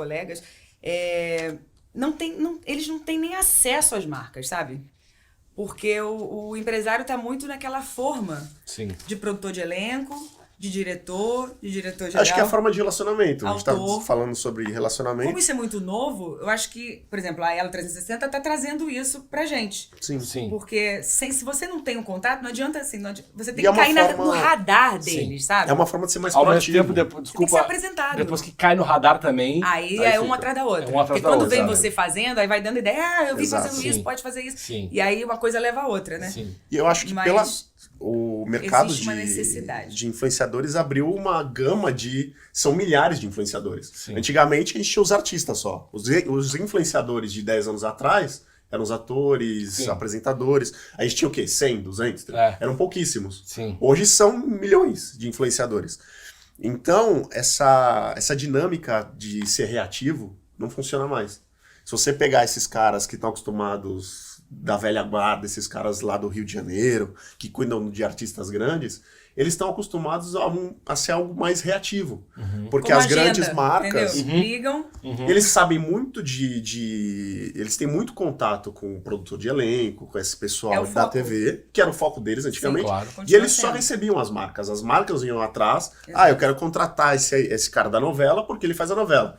eles não têm nem acesso às marcas, sabe? Porque o empresário tá muito naquela forma de produtor de elenco, de diretor geral. Acho que é a forma de relacionamento. A gente autor. tá falando sobre relacionamento. Como isso é muito novo, eu acho que, por exemplo, a Elo 360 tá trazendo isso pra gente. Sim. Porque se você não tem um contato, não adianta assim, você tem E é que uma cair forma- no radar deles, sabe? É uma forma de ser mais Ao mesmo proativo. tempo, depois, desculpa, ser apresentado. depois que cai no radar também... Aí é fica. uma atrás da outra. É uma atrás Porque da quando outra, vem né? você fazendo, aí vai dando ideia, eu vi Exato. fazendo isso, Sim. pode fazer isso. Sim. E aí uma coisa leva a outra, né? Sim. E eu acho que Mas o mercado existe uma necessidade. de influenciadores abriu uma gama de... São milhares de influenciadores. Sim. Antigamente a gente tinha os artistas só. Os influenciadores de 10 anos atrás eram os atores, Sim. apresentadores. A gente tinha o quê? 100, 200? É. Eram pouquíssimos. Sim. Hoje são milhões de influenciadores. Então, essa dinâmica de ser reativo não funciona mais. Se você pegar esses caras que estão acostumados da velha guarda, esses caras lá do Rio de Janeiro, que cuidam de artistas grandes, eles estão acostumados a ser algo mais reativo. Porque como as agenda, grandes marcas, entendeu? Ligam, eles sabem muito eles têm muito contato com o produtor de elenco, com esse É pessoal o da foco. TV, que era o foco deles antigamente. claro. E Continua eles só sendo. recebiam as marcas. As marcas iam atrás. Exato. Eu quero contratar esse cara da novela porque ele faz a novela.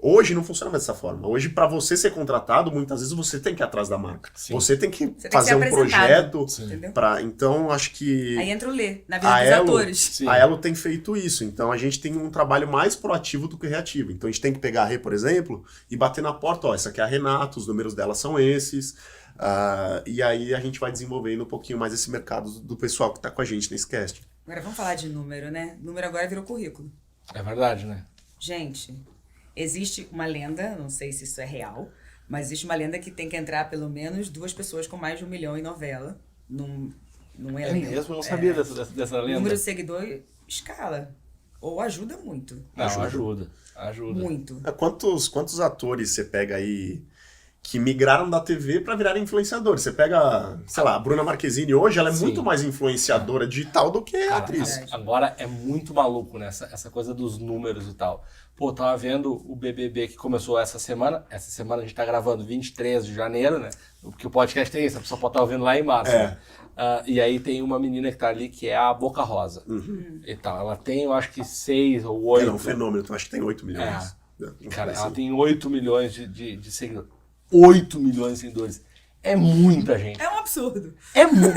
Hoje não funciona mais dessa forma. Hoje, para você ser contratado, muitas vezes você tem que ir atrás da marca. Sim. Você tem que Você tem que fazer ser um apresentado. projeto. entendeu? Então, acho que Aí entra o Lê, na vida a dos Elo, atores. Sim. a Elo tem feito isso. Então, a gente tem um trabalho mais proativo do que reativo. Então, a gente tem que pegar a Rê, por exemplo, e bater na porta. Essa aqui é a Renata, os números dela são esses. E aí, a gente vai desenvolvendo um pouquinho mais esse mercado do pessoal que está com a gente nesse cast. Agora vamos falar de número, né? Número agora virou currículo. É verdade, né? Gente, existe uma lenda, não sei se isso é real, mas existe uma lenda que tem que entrar pelo menos 2 pessoas com mais de 1 milhão em novela, num É elenco. mesmo? Eu não sabia dessa O lenda. número de seguidor escala, ou ajuda muito. Não, ajuda. Muito. Quantos atores você pega aí que migraram da TV para virarem influenciadores? Você pega, sei lá, a Bruna Marquezine hoje, ela é Sim. muito mais influenciadora digital do que Cara, atriz. verdade. agora é muito maluco, né? Essa coisa dos números e tal. Pô, tava vendo o BBB que começou essa semana. Essa semana a gente tá gravando 23 de janeiro, né? Porque o podcast tem isso, a pessoa pode estar ouvindo lá em março. É. Né? E aí tem uma menina que tá ali que é a Boca Rosa. E tal. Ela tem, eu acho que 6 ou 8. Ela é um fenômeno, eu acho que tem 8 milhões. Cara, ela tem 8 milhões de seguidores. 8 milhões de seguidores. É muita gente. É um absurdo. É muito.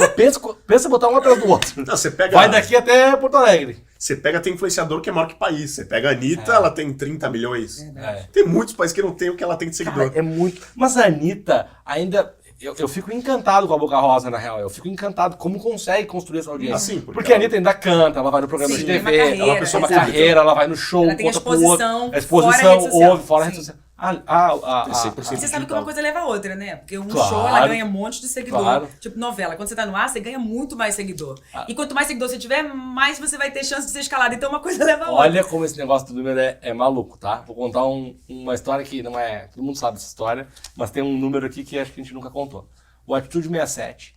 Pensa botar um atrás do outro. Não, você pega, Vai daqui até Porto Alegre. Você pega, tem influenciador que é maior que país. Você pega a Anitta, ela tem 30 milhões. É. Tem muitos países que não tem o que ela tem de seguidor. Cara, é muito. Mas a Anitta ainda. Eu fico encantado com a Boca Rosa, na real. Eu fico encantado como consegue construir essa audiência. Assim, porque a Anitta ainda canta, ela vai no programa Sim, de tem TV, uma carreira, ela tem uma exato. carreira, ela vai no show, Ela tem conta pro outro. exposição, A exposição, fora a rede social. ouve, fora a rede Sim. social. Tem 100% Você sabe que uma coisa leva a outra, né? Porque um Claro. show, ela ganha um monte de seguidor. Claro. Tipo novela. Quando você tá no ar, você ganha muito mais seguidor. E quanto mais seguidor você tiver, mais você vai ter chance de ser escalado. Então uma coisa leva a outra. Olha como esse negócio do número é maluco, tá? Vou contar uma história que não é... Todo mundo sabe essa história, mas tem um número aqui que acho que a gente nunca contou. O Atitude 67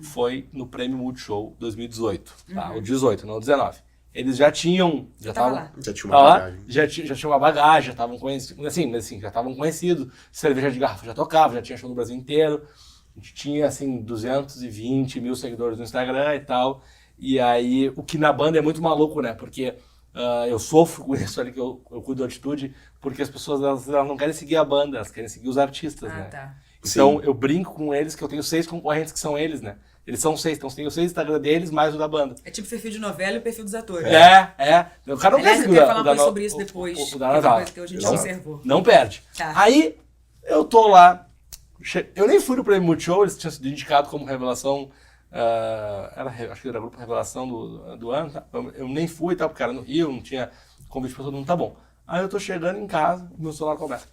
foi no Prêmio Multishow 2018, tá? O 18, não o 19. Eles já tinham... Já tava tavam- lá. Já tinha Tá uma lá, bagagem. já tinha uma bagagem, já estavam conhecidos, assim, já estavam conhecidos, cerveja de garrafa já tocava, já tinha show no Brasil inteiro, a gente tinha, assim, 220 mil seguidores no Instagram e tal, e aí, o que na banda é muito maluco, né, porque eu sofro com isso ali, que eu cuido da Atitude, porque as pessoas, elas não querem seguir a banda, elas querem seguir os artistas, né. Tá. Então, Sim. eu brinco com eles que eu tenho 6 concorrentes que são eles, né, eles são 6, então tem os 6 Instagram deles, mais o da banda. É tipo perfil de novela e o perfil dos atores. É. O cara não Aliás, quer eu seguir queria o falar uma da coisa no- sobre isso depois. o da que é uma novela. coisa que a gente observou. Não perde. Tá. Aí, eu tô lá. Eu nem fui no Prêmio Multishow, eles tinham sido indicados como revelação. Acho que era grupo Revelação do ano. Tá? Eu nem fui, tá, porque era no Rio, não tinha convite pra todo mundo, tá bom. Aí eu tô chegando em casa, meu celular começa.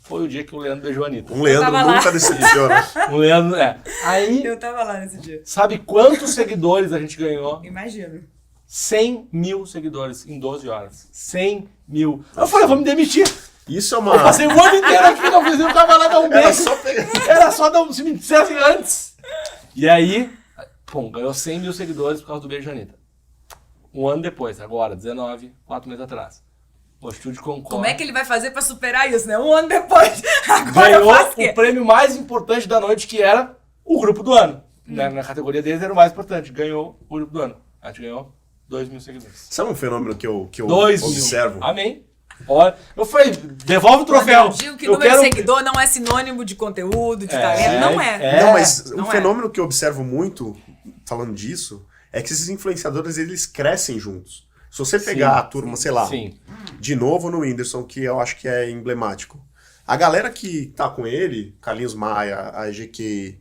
Foi o dia que o Leandro beijou a Anitta. Um Leandro tava lá. nunca decepciona. O Leandro, Aí, Eu tava lá nesse dia. sabe quantos seguidores a gente ganhou? Imagino. 100 mil seguidores em 12 horas. 100 mil. Eu falei, eu vou me demitir. Isso é Eu uma... passei o ano inteiro aqui, não fiz eu tava lá dar um beijo. Era só pegar... Era só dar se me dissessem antes. E aí, ganhou 100 mil seguidores por causa do beijo da Anitta. Um ano depois, agora, 19, 4 meses atrás. O Estúdio Concorre. Como é que ele vai fazer pra superar isso, né? Um ano depois. Agora eu ganhou faço o quê? o prêmio mais importante da noite, que era o grupo do ano. Na categoria deles era o mais importante. Ganhou o grupo do ano. A gente ganhou 2 mil seguidores. Sabe um fenômeno que eu 2 mil. observo? Amém. Olha, eu falei, devolve o troféu. Eu digo que número de seguidor não é sinônimo de conteúdo, de talento. Não é. Não, mas Não um é. fenômeno que eu observo muito, falando disso, é que esses influenciadores, eles crescem juntos. Se você pegar a turma, sei lá, de novo no Whindersson, que eu acho que é emblemático. A galera que tá com ele, Carlinhos Maia, a EGQ,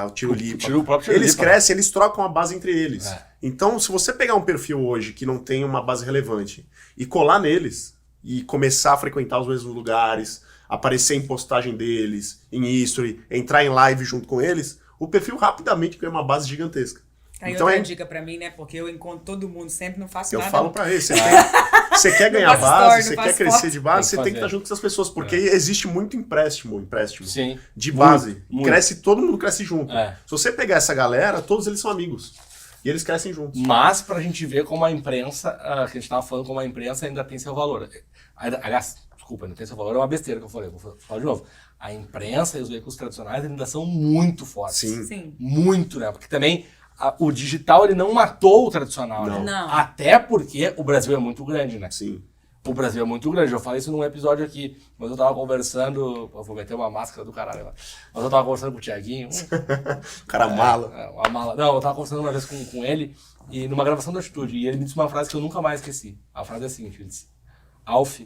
o Tiro Lipa, eles crescem, eles trocam a base entre eles. Então, se você pegar um perfil hoje que não tem uma base relevante e colar neles e começar a frequentar os mesmos lugares, aparecer em postagem deles, em history, entrar em live junto com eles, o perfil rapidamente ganha uma base gigantesca. Aí Então outra dica pra mim, né? Porque eu encontro todo mundo, sempre não faço nada. Eu falo pra ele, você quer ganhar base, você quer crescer de base, você tem que estar junto com essas pessoas, porque existe muito empréstimo Sim. de base. Muito. Todo mundo cresce junto. Se você pegar essa galera, todos eles são amigos. E eles crescem juntos. Mas pra gente ver como a imprensa, que a gente tava falando, como a imprensa ainda tem seu valor. Aliás, desculpa, ainda tem seu valor, é uma besteira que eu falei, vou falar de novo. A imprensa e os veículos tradicionais ainda são muito fortes. Sim. Muito, né? Porque também o digital ele não matou o tradicional, né? Não. Até porque o Brasil é muito grande, né? Sim. O Brasil é muito grande. Eu falei isso num episódio aqui, mas eu tava conversando. Eu vou meter uma máscara do caralho lá. Mas eu tava conversando com o Thiaguinho. Cara mala. Uma mala. Não, eu tava conversando uma vez com ele, e numa gravação da Atitude, e ele me disse uma frase que eu nunca mais esqueci. A frase é a seguinte: ele disse, Alf,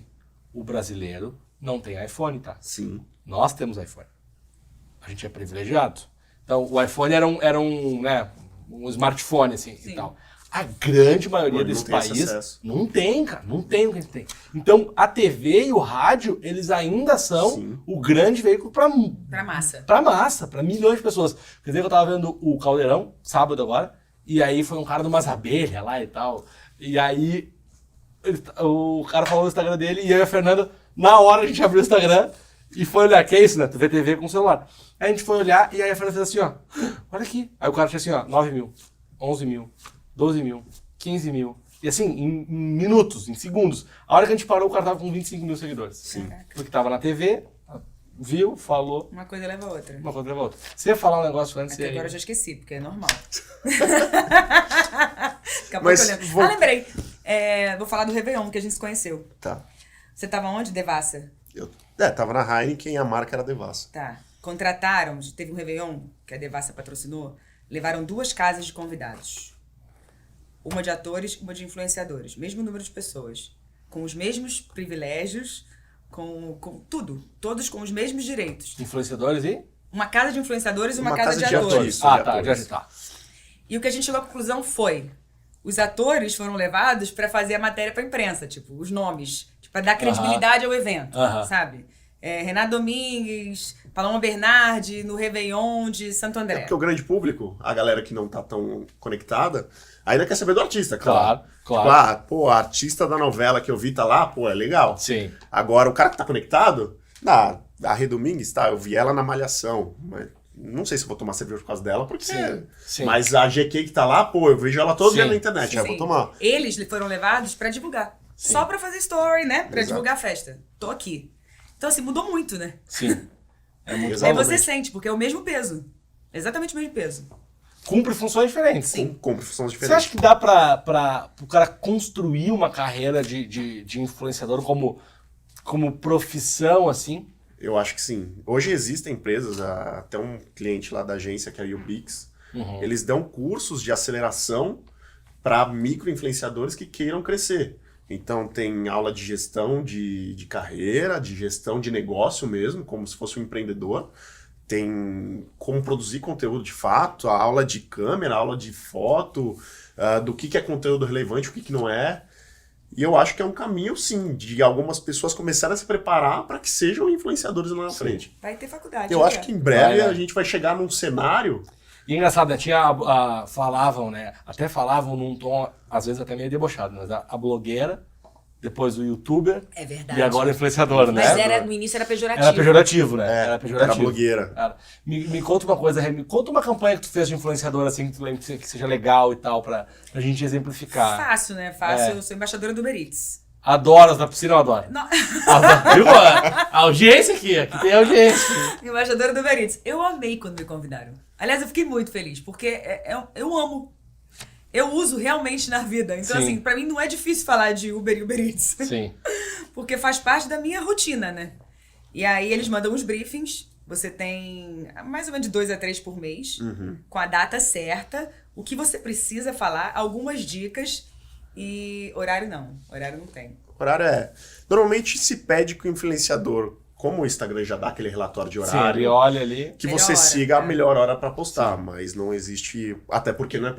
o brasileiro não tem iPhone, tá? Sim. Nós temos iPhone. A gente é privilegiado. Então, o iPhone era um smartphone, assim, e tal. A grande maioria desse país não tem, cara. Não tem o que a gente tem. Então, a TV e o rádio, eles ainda são o grande veículo pra massa. Pra massa, pra milhões de pessoas. Quer dizer que eu tava vendo o Caldeirão, sábado agora, e aí foi um cara de umas abelhas lá e tal. E aí, o cara falou no Instagram dele, e eu e a Fernanda, na hora a gente abriu o Instagram e foi olhar. Que é isso, né? Tu vê TV com o celular. Aí a gente foi olhar, e aí a Fernanda fez assim, ó. Olha aqui. Aí o cara tinha assim, ó, 9 mil, 11 mil. 12 mil, 15 mil. E assim, em minutos, em segundos. A hora que a gente parou, o cara tava com 25 mil seguidores. Sim. Porque tava na TV, viu, falou. Uma coisa leva a outra. Uma coisa leva a outra. Você ia falar um negócio antes... Até agora eu já esqueci, porque é normal. Mas lembrei. Vou falar do Réveillon, que a gente se conheceu. Tá. Você tava onde, Devassa? Tava na Heineken e a marca era Devassa. Tá. Contrataram, teve um Réveillon, que a Devassa patrocinou, levaram 2 casas de convidados. Uma de atores, uma de influenciadores. Mesmo número de pessoas. Com os mesmos privilégios, com tudo. Todos com os mesmos direitos. Influenciadores e? Uma casa de influenciadores e uma casa de atores. Tá. E o que a gente chegou à conclusão foi... Os atores foram levados pra fazer a matéria pra imprensa. Tipo, os nomes. Tipo, pra dar credibilidade ao evento, sabe? Renato Domingues, Paloma Bernardi, no Réveillon de Santo André. Porque o grande público, a galera que não tá tão conectada, ainda quer saber do artista, claro. Claro. Pô, a artista da novela que eu vi tá lá, pô, é legal. Sim. Agora, o cara que tá conectado, a Rê Domingues, tá, eu vi ela na Malhação, mas não sei se eu vou tomar cerveja por causa dela, porque... Sim. Mas a GQ que tá lá, pô, eu vejo ela todo dia na internet, eu vou tomar. Eles foram levados pra divulgar. Sim. Só pra fazer story, né? Pra divulgar a festa. Tô aqui. Então, assim, mudou muito, né? Sim. É muito. Aí você sente, porque é o mesmo peso. Exatamente o mesmo peso. Cumpre funções diferentes. Sim, cumpre funções diferentes. Você acha que dá pra o cara construir uma carreira de influenciador como profissão, assim? Eu acho que sim. Hoje existem empresas, até um cliente lá da agência, que é a Ubix, eles dão cursos de aceleração para micro-influenciadores que queiram crescer. Então tem aula de gestão de carreira, de gestão de negócio mesmo, como se fosse um empreendedor. Tem como produzir conteúdo de fato, a aula de câmera, a aula de foto, do que é conteúdo relevante, o que não é. E eu acho que é um caminho, sim, de algumas pessoas começarem a se preparar para que sejam influenciadores lá na frente. Vai ter faculdade. Eu acho que em breve a gente vai chegar num cenário... E é engraçado, né? Falavam, né? Até falavam num tom, às vezes até meio debochado, mas a blogueira, depois o youtuber. É verdade. E agora o influenciador, né? Mas no início era pejorativo. Era pejorativo, né? Era pejorativo. Era blogueira. Me conta uma coisa, Rê, me conta uma campanha que tu fez de influenciador, assim, que tu lembra que seja legal e tal, pra gente exemplificar. Fácil, né? Fácil. Eu sou embaixadora do Uber Eats. Adoro, na piscina eu adoro. Não. Viu? A audiência aqui tem audiência. Embaixadora do Uber Eats. Eu amei quando me convidaram. Aliás, eu fiquei muito feliz, porque eu amo. eu uso realmente na vida. Então, Sim. assim, pra mim não é difícil falar de Uber e Uber Eats. Sim. Porque faz parte da minha rotina, né? E aí eles mandam os briefings. Você tem mais ou menos de 2 a 3 por mês, com a data certa, o que você precisa falar, algumas dicas e horário não. Horário não tem. Horário Normalmente se pede que o influenciador, como o Instagram já dá aquele relatório de Sim, horário, ele olha ali. que Melhor você hora, siga a é. melhor hora pra postar, mas não existe. Até porque não é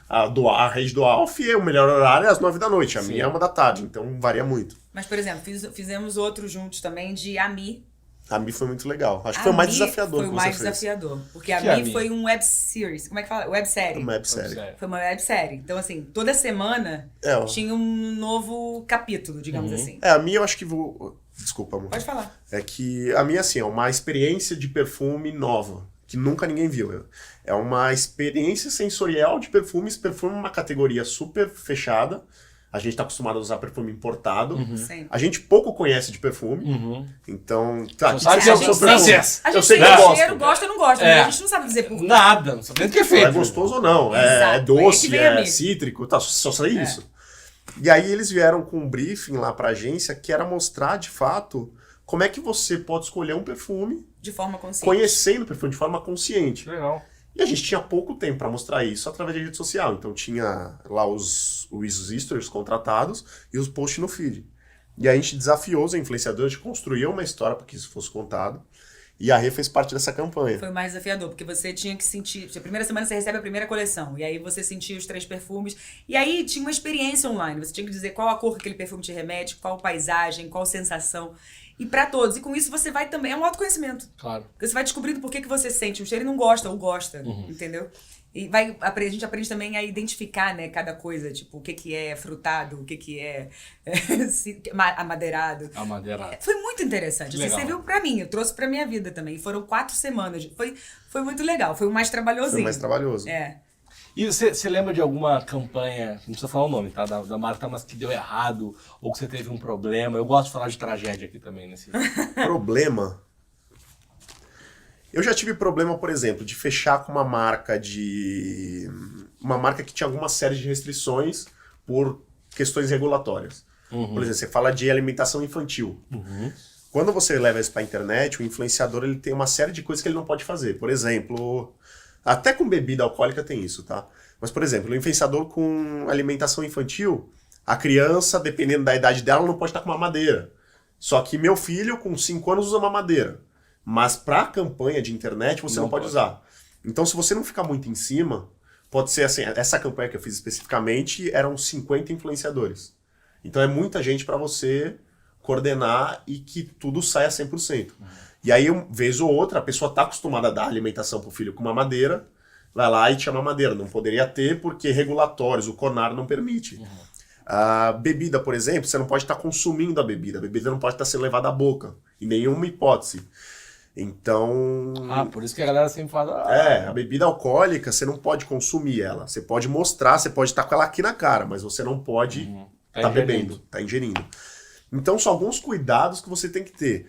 a rede do Alf é o melhor horário às 9 da noite, a Sim. minha é 1 da tarde, então varia muito. Mas, por exemplo, fizemos outro juntos também de AMI. A Mi foi muito legal. Acho que foi o mais desafiador Foi o que mais você fez. desafiador. Porque Que a é Mi AMI? foi um web series. Como é que fala? Websérie. Uma websérie. Sério. Foi uma websérie. Então, assim, toda semana É, ó. tinha um novo capítulo, digamos assim. A Mi eu acho que vou. Desculpa, amor. Pode falar. É que a minha, assim, é uma experiência de perfume nova, que nunca ninguém viu. É uma experiência sensorial de perfumes. Perfume é uma categoria super fechada. A gente tá acostumado a usar perfume importado. Sempre. A gente pouco conhece de perfume. Então, tá, Só que sabe que que é é o o seu seu perfume? francês. A Eu gente sei tem que eu gosto. cheiro, gosta ou não gosta, É. mas a gente não sabe dizer por quê. Nada, não sabe nem o que é feito. É gostoso ou não, é Exato, doce, aí que vem a é Mi. cítrico, tá, só sei isso. E aí eles vieram com um briefing lá pra agência que era mostrar, de fato, como é que você pode escolher um perfume De forma consciente. conhecendo o perfume de forma consciente. Legal. E a gente tinha pouco tempo pra mostrar isso através da rede social. Então tinha lá os stories contratados e os posts no feed. E a gente desafiou os influenciadores de construir uma história para que isso fosse contado. E a Rê fez parte dessa campanha. Foi o mais desafiador, porque você tinha que sentir... A primeira semana você recebe a primeira coleção, e aí você sentia os 3 perfumes, e aí tinha uma experiência online, você tinha que dizer qual a cor que aquele perfume te remete, qual paisagem, qual sensação, e pra todos. E com isso você vai também... É um autoconhecimento. Claro. Porque você vai descobrindo por que você sente um cheiro e não gosta, ou gosta, entendeu? E a gente aprende também a identificar, né, cada coisa, tipo, o que é frutado, o que é amadeirado. Amadeirado. Foi muito interessante. Assim, Legal. serviu pra mim, eu trouxe pra minha vida também. Foram 4 semanas. Foi muito legal, foi o mais trabalhosinho. Foi mais trabalhoso. É. E você lembra de alguma campanha, não precisa falar o nome, tá? Da marca, mas que deu errado, ou que você teve um problema? Eu gosto de falar de tragédia aqui também nesse. Problema. Eu já tive problema, por exemplo, de fechar com uma marca que tinha alguma série de restrições por questões regulatórias. Por exemplo, você fala de alimentação infantil. Quando você leva isso para a internet, o influenciador ele tem uma série de coisas que ele não pode fazer. Por exemplo, até com bebida alcoólica tem isso, tá? Mas, por exemplo, o influenciador com alimentação infantil, a criança, dependendo da idade dela, não pode estar com mamadeira. Só que meu filho, com 5 anos, usa mamadeira. Mas para a campanha de internet, você não pode usar. Então, se você não ficar muito em cima, pode ser assim, essa campanha que eu fiz especificamente, eram 50 influenciadores. Então, é muita gente para você coordenar e que tudo saia 100%. E aí, vez ou outra, a pessoa está acostumada a dar alimentação para o filho com mamadeira, vai lá e tira mamadeira. Não poderia ter porque regulatórios, o CONAR não permite. A bebida, por exemplo, você não pode estar consumindo a bebida não pode estar sendo levada à boca, em nenhuma hipótese. Então... Por isso que a galera sempre fala... a bebida alcoólica, você não pode consumir ela. Você pode mostrar, você pode estar com ela aqui na cara, mas você não pode estar bebendo, tá ingerindo. Então, são alguns cuidados que você tem que ter.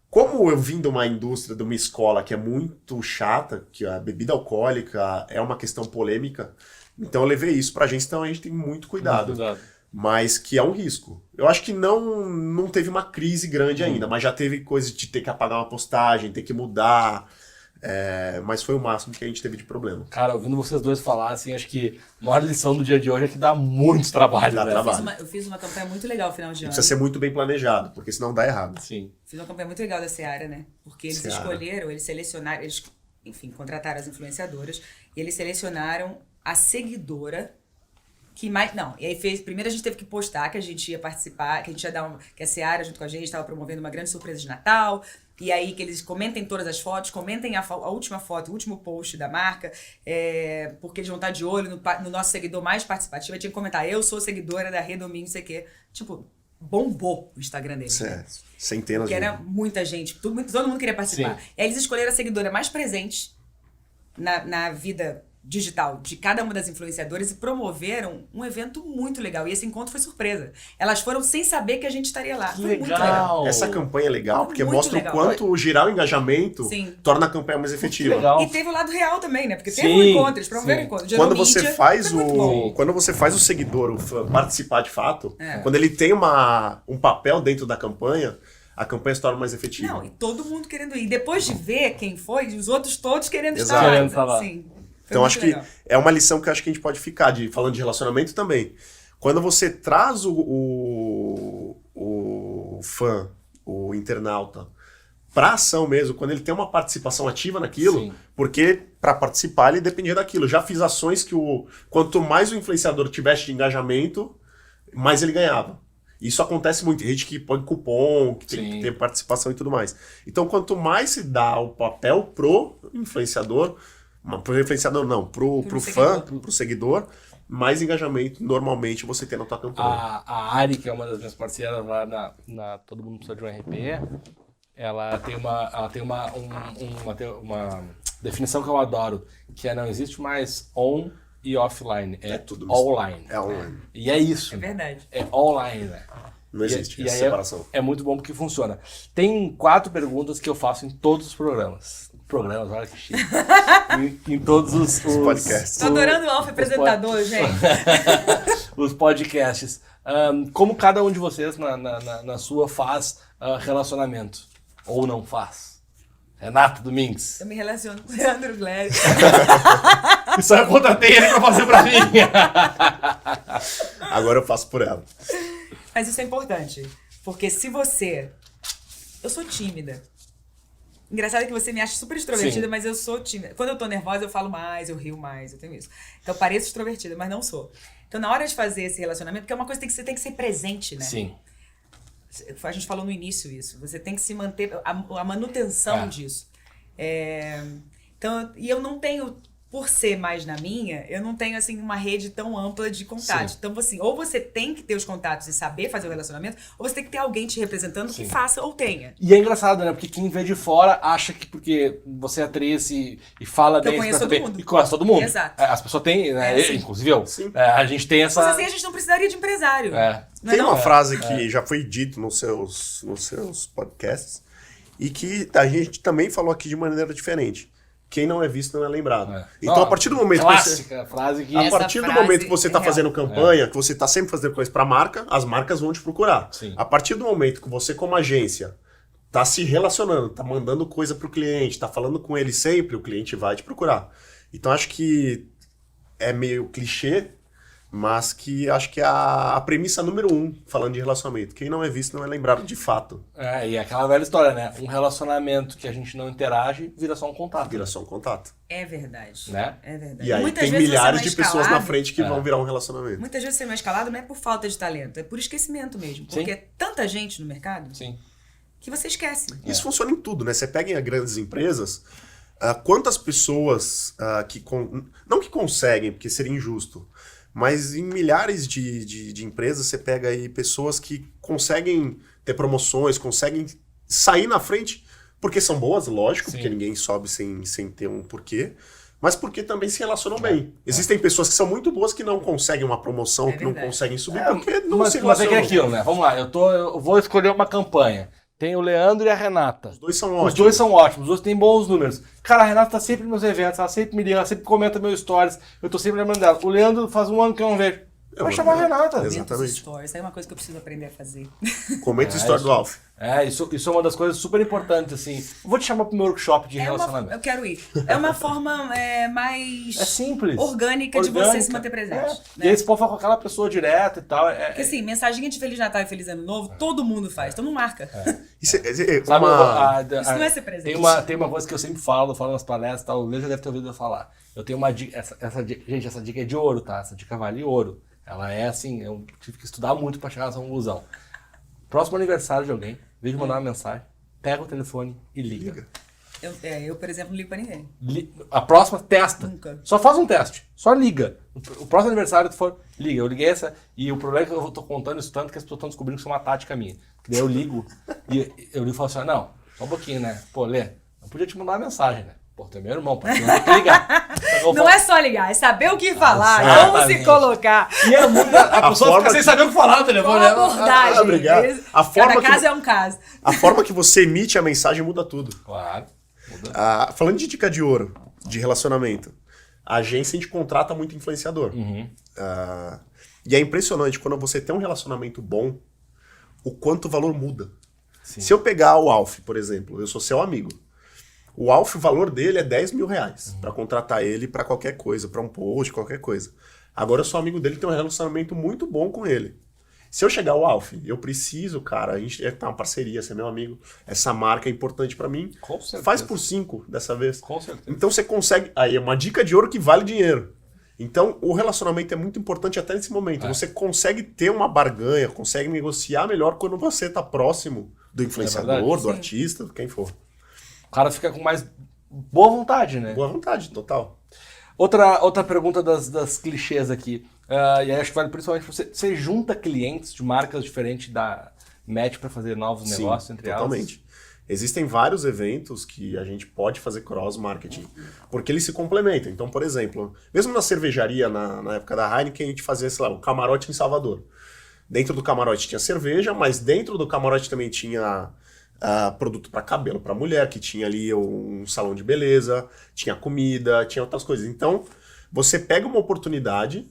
Como eu vim de uma indústria, de uma escola que é muito chata, que a bebida alcoólica é uma questão polêmica, então eu levei isso pra agência, então a gente tem muito cuidado. Mas que é um risco. Eu acho que não teve uma crise grande ainda, mas já teve coisa de ter que apagar uma postagem, ter que mudar. Mas foi o máximo que a gente teve de problema. Cara, ouvindo vocês dois falar, assim, acho que a maior lição do dia de hoje é que dá muito trabalho, Dá né? trabalho. Eu fiz uma campanha muito legal no final de ano. Precisa ser muito bem planejado, porque senão dá errado. Sim. Fiz uma campanha muito legal da Seara, né? Porque eles escolheram, eles selecionaram, enfim, contrataram as influenciadoras e eles selecionaram a seguidora que mais... Não, e aí primeiro a gente teve que postar que a gente ia participar, que a gente ia dar que a Seara, junto com a gente, estava promovendo uma grande surpresa de Natal, e aí que eles comentem todas as fotos, comentem a última foto, o último post da marca, porque eles vão estar de olho no nosso seguidor mais participativo. Eu tinha que comentar, eu sou seguidora da Rê Domingo, não sei o quê. Tipo, bombou o Instagram deles. Centenas Porque era muita gente, todo mundo queria participar. Sim. E aí eles escolheram a seguidora mais presente na vida digital de cada uma das influenciadoras e promoveram um evento muito legal. E esse encontro foi surpresa. Elas foram sem saber que a gente estaria lá. Que Foi muito legal. legal. Essa campanha é legal, porque Muito mostra legal. o quanto girar o engajamento Sim. torna a campanha mais efetiva. legal. E teve o lado real também, né? Porque teve Sim, um encontro, eles promoveram sim. um encontro. Gerou Quando você mídia, faz foi muito bom. Sim. quando você faz o seguidor, o fã, participar de fato, É. quando ele tem um papel dentro da campanha, a campanha se torna mais efetiva. Não, e todo mundo querendo ir. Depois de ver quem foi, os outros todos querendo Exato. estar lá. Querendo estar lá. Sim. Foi Então muito acho que legal. é uma lição que eu acho que a gente pode ficar, falando de relacionamento também. Quando você traz o fã, o internauta, pra ação mesmo, quando ele tem uma participação ativa naquilo, Sim. porque para participar ele dependia daquilo. Já fiz ações que quanto mais o influenciador tivesse de engajamento, mais ele ganhava. Isso acontece muito. Tem gente que põe cupom, que tem Sim. que ter participação e tudo mais. Então, quanto mais se dá o papel pro influenciador não, pro fã, pro seguidor, mais engajamento normalmente você tem na tua campanha. A Ari, que é uma das minhas parceiras lá na Todo Mundo Precisa de um RP, ela tem uma definição que eu adoro, que é não existe mais on e offline, é tudo online. É online. E é isso. É verdade. É online, né? Não existe E essa aí separação. é muito bom porque funciona. Tem 4 perguntas que eu faço em todos os programas. Olha que chique. em todos os podcasts. Tô adorando o Alf apresentador, gente. os podcasts. Como cada um de vocês na sua faz relacionamento? Ou não faz? Renato Domingues. Eu me relaciono com o Leandro Glery. Isso eu contratei ele pra fazer pra mim. Agora eu faço por ela. Mas isso é importante. Porque se você... Eu sou tímida. Engraçado que você me acha super extrovertida, Sim. mas eu sou tímida. Quando eu tô nervosa, eu falo mais, eu rio mais, eu tenho isso. Então eu pareço extrovertida, mas não sou. Então na hora de fazer esse relacionamento, porque é uma coisa que você tem que ser presente, né? Sim. A gente falou no início isso. Você tem que se manter... A manutenção É. disso. Então, e eu não tenho... Por ser mais na minha, eu não tenho, assim, uma rede tão ampla de contatos. Sim. Então, assim, ou você tem que ter os contatos e saber fazer o relacionamento, ou você tem que ter alguém te representando Sim. que faça ou tenha. E é engraçado, né? Porque quem vê de fora acha que porque você é atriz e fala Que eu bem... conheço você todo bem, mundo. E conhece todo mundo. Exato. As pessoas têm, né? Sim. Inclusive eu. Sim. A gente tem essa... Mas assim, a gente não precisaria de empresário. Não é Tem não? uma frase que já foi dita nos seus podcasts e que a gente também falou aqui de maneira diferente. Quem não é visto não é lembrado. Então, Não, a partir do momento clássica frase que... a Essa partir do frase momento que você está é fazendo real. campanha, que você está sempre fazendo coisa para marca, as marcas vão te procurar. Sim. A partir do momento que você, como agência, está se relacionando, está mandando coisa para o cliente, está falando com ele sempre, o cliente vai te procurar. Então, acho que é meio clichê, mas que acho que é a premissa número 1, falando de relacionamento. Quem não é visto não é lembrado de fato. E aquela velha história, né? Um relacionamento que a gente não interage vira só um contato. Vira só um contato. É verdade. Né? É verdade. E aí Muitas tem vezes milhares você de não é pessoas na escalado. frente que vão virar um relacionamento. Muitas vezes você não é escalado não é por falta de talento, é por esquecimento mesmo. Porque Sim. é tanta gente no mercado Sim. que você esquece. Isso funciona em tudo, né? Você pega em grandes empresas, quantas pessoas não que conseguem, porque seria injusto, mas em milhares de empresas você pega aí pessoas que conseguem ter promoções, conseguem sair na frente, porque são boas, lógico, Sim. porque ninguém sobe sem ter um porquê, mas porque também se relacionam bem. Existem pessoas que são muito boas que não conseguem uma promoção, É que não verdade. conseguem subir, porque não Mas se é que é relacionam. aquilo, né? Vamos lá, eu vou escolher uma campanha. Tem o Leandro e a Renata. Os dois são Os ótimos. dois são ótimos, os dois têm bons números. Cara, a Renata tá sempre nos eventos, ela sempre me liga, ela sempre comenta meus stories, eu tô sempre lembrando dela. O Leandro faz um ano que eu não vejo. Eu Vai vou chamar a ver. Renata. Exato. Dentro dos Exatamente. stories. É uma coisa que eu preciso aprender a fazer. Comenta a história do Alf. Isso é uma das coisas super importantes, assim. Eu vou te chamar pro meu workshop de relacionamento. Eu quero ir. É uma forma mais É simples. orgânica de você se manter presente. É. Né? E aí você pode falar com aquela pessoa direto e tal. Porque assim, mensaginha de Feliz Natal e Feliz Ano Novo, todo mundo faz, então não marca. Sabe, Isso não é ser presente. Tem uma coisa que eu sempre falo nas palestras, tal, o Lê já deve ter ouvido eu falar. Eu tenho uma dica, gente, essa dica é de ouro, tá? Essa dica vale ouro. Ela é assim, eu tive que estudar muito pra chegar nessa conclusão. Próximo aniversário de alguém, em vez de mandar uma mensagem, pega o telefone e liga. Eu, por exemplo, não ligo pra ninguém. A próxima, testa. Nunca. Só faz um teste. Só liga. O próximo aniversário que tu for, liga. Eu liguei essa. E o problema é que eu tô contando isso tanto que as pessoas estão descobrindo que isso é uma tática minha. Que daí eu ligo e falo assim, não, só um pouquinho, né? Pô, Lê, eu podia te mandar uma mensagem, né? Pô, tu é meu irmão, pô, tu não tem que ligar. Não é só ligar, é saber o que falar, como se Exatamente. colocar. E é muito... A pessoa forma fica sem saber o que falar no telefone. Qual a abordagem? Obrigado. Cada caso é um caso. A forma que você emite a mensagem muda tudo. Claro. Muda. Falando de dica de ouro, de relacionamento, a agência a gente contrata muito influenciador. E é impressionante quando você tem um relacionamento bom, o quanto o valor muda. Sim. Se eu pegar o Alf, por exemplo, eu sou seu amigo. O Alf, o valor dele é 10 mil reais para contratar ele para qualquer coisa, para um post, qualquer coisa. Agora eu sou amigo dele, tenho um relacionamento muito bom com ele. Se eu chegar ao Alf, eu preciso, cara, a gente tá uma parceria, você é meu amigo, essa marca é importante para mim. Com certeza. Faz por 5 dessa vez. Com certeza. Então você consegue. Aí é uma dica de ouro que vale dinheiro. Então o relacionamento é muito importante até nesse momento. Você consegue ter uma barganha, consegue negociar melhor quando você tá próximo do influenciador, verdade. do artista, quem for. O cara fica com mais boa vontade, né? Boa vontade, total. Outra pergunta das clichês aqui. E aí acho que vale principalmente pra você. Você junta clientes de marcas diferentes da Match para fazer novos negócios entre elas? Totalmente. Existem vários eventos que a gente pode fazer cross-marketing, porque eles se complementam. Então, por exemplo, mesmo na cervejaria, na época da Heineken, a gente fazia, sei lá, o camarote em Salvador. Dentro do camarote tinha cerveja, mas dentro do camarote também tinha produto para cabelo para mulher, que tinha ali um salão de beleza, tinha comida, tinha outras coisas. Então, você pega uma oportunidade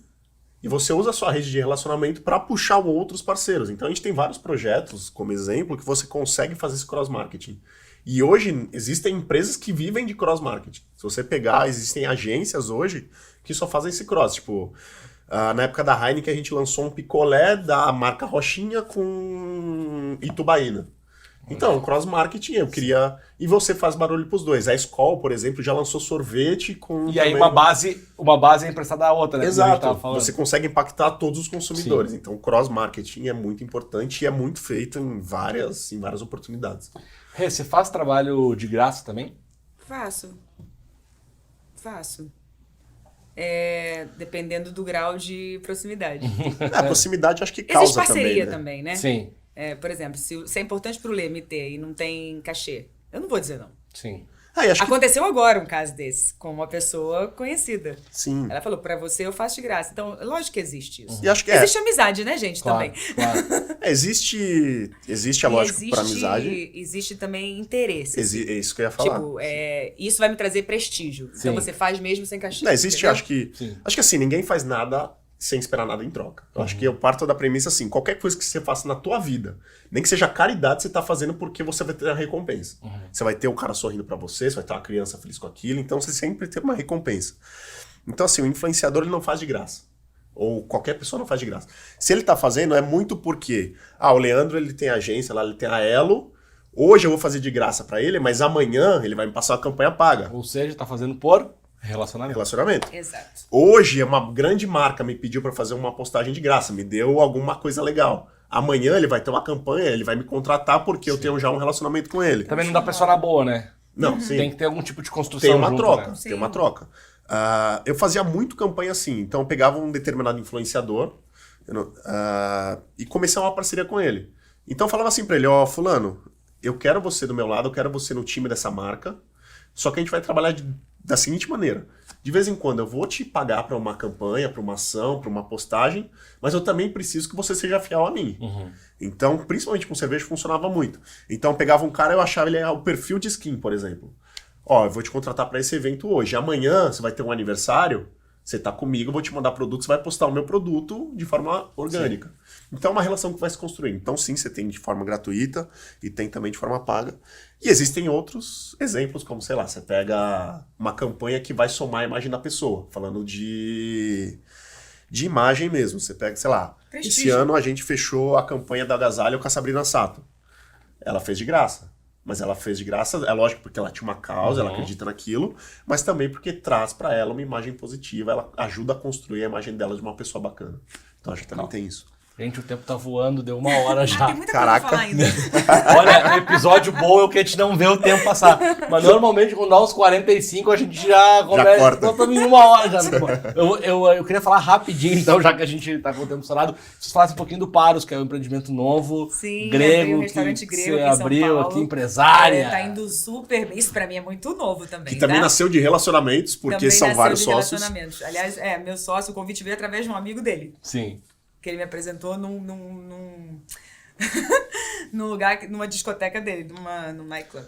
e você usa a sua rede de relacionamento para puxar outros parceiros. Então a gente tem vários projetos, como exemplo, que você consegue fazer esse cross-marketing. E hoje existem empresas que vivem de cross-marketing. Se você pegar, existem agências hoje que só fazem esse cross. Tipo, na época da Heineken a gente lançou um picolé da marca Rochinha com Itubaína. Então, cross-marketing, eu queria... E você faz barulho pros dois. A Skol, por exemplo, já lançou sorvete com... E aí também... uma base é emprestada à outra, né? Exato. Você consegue impactar todos os consumidores. Sim. Então, cross-marketing é muito importante e é muito feito em várias oportunidades. Rê, você faz trabalho de graça também? Faço. Dependendo do grau de proximidade. A proximidade acho que causa Existe parceria também, né? também, né? Sim. Por exemplo, se é importante pro Lê me ter e não tem cachê, eu não vou dizer não. Sim. E acho que... Aconteceu agora um caso desse, com uma pessoa conhecida. Sim. Ela falou, pra você eu faço de graça. Então, lógico que existe isso. E acho que existe amizade, né, gente, Claro, também. claro. Existe a lógica para amizade. Existe também interesse. É isso que eu ia falar. Tipo, isso vai me trazer prestígio. Sim. Então você faz mesmo sem cachê. Não, existe, entendeu? acho que assim, ninguém faz nada sem esperar nada em troca. Eu acho que eu parto da premissa assim, qualquer coisa que você faça na tua vida, nem que seja caridade, você tá fazendo porque você vai ter a recompensa. Você vai ter um cara sorrindo pra você vai ter uma criança feliz com aquilo, então você sempre tem uma recompensa. Então assim, o influenciador ele não faz de graça. Ou qualquer pessoa não faz de graça. Se ele tá fazendo, é muito porque, o Leandro ele tem a agência lá, ele tem a Elo, hoje eu vou fazer de graça pra ele, mas amanhã ele vai me passar uma campanha paga. Ou seja, tá fazendo por relacionamento. Exato. Hoje, uma grande marca me pediu para fazer uma postagem de graça, me deu alguma coisa legal. Amanhã ele vai ter uma campanha, ele vai me contratar porque eu tenho já um relacionamento com ele. Também não dá pra só na boa, né? Não, sim. Tem que ter algum tipo de construção Tem uma junto, troca, né? tem uma troca. Eu fazia muito campanha assim, então eu pegava um determinado influenciador e comecei uma parceria com ele. Então eu falava assim pra ele, fulano, eu quero você do meu lado, eu quero você no time dessa marca, só que a gente vai trabalhar da seguinte maneira. De vez em quando eu vou te pagar para uma campanha, para uma ação, para uma postagem, mas eu também preciso que você seja fiel a mim. Então, principalmente com cerveja, funcionava muito. Então, eu pegava um cara e eu achava ele o perfil de skin, por exemplo. Eu vou te contratar para esse evento hoje. Amanhã, você vai ter um aniversário, você tá comigo, eu vou te mandar produto, você vai postar o meu produto de forma orgânica. Sim. Então, é uma relação que vai se construindo. Então, sim, você tem de forma gratuita e tem também de forma paga. E existem outros exemplos, como, sei lá, você pega uma campanha que vai somar a imagem da pessoa, falando de imagem mesmo. Você pega, sei lá, Prestígio. Esse ano a gente fechou a campanha da Agasalho com a Sabrina Sato. Ela fez de graça. Mas ela fez de graça, é lógico, porque ela tinha uma causa, ela acredita naquilo, mas também porque traz pra ela uma imagem positiva, ela ajuda a construir a imagem dela de uma pessoa bacana. Então, acho que também tem isso. Gente, o tempo tá voando, deu 1 hora já. Tem muita coisa pra falar ainda. Olha, episódio bom é o que a gente não vê o tempo passar. Mas normalmente, quando dá uns 45, a gente já começa. corta. Nós estamos em 1 hora já. Eu queria falar rapidinho, então, já que a gente tá com o tempo estourado, vocês falassem um pouquinho do Paros, que é um empreendimento novo, Sim, grego, um restaurante que grego você aqui em São abriu Paulo. aqui, empresária. Tá indo super bem. Isso pra mim é muito novo também. Que também tá? nasceu de relacionamentos, porque Também são nasceu vários de sócios. relacionamentos. Aliás, meu sócio, o convite veio através de um amigo dele. Sim. Que ele me apresentou num lugar, numa discoteca dele, num nightclub.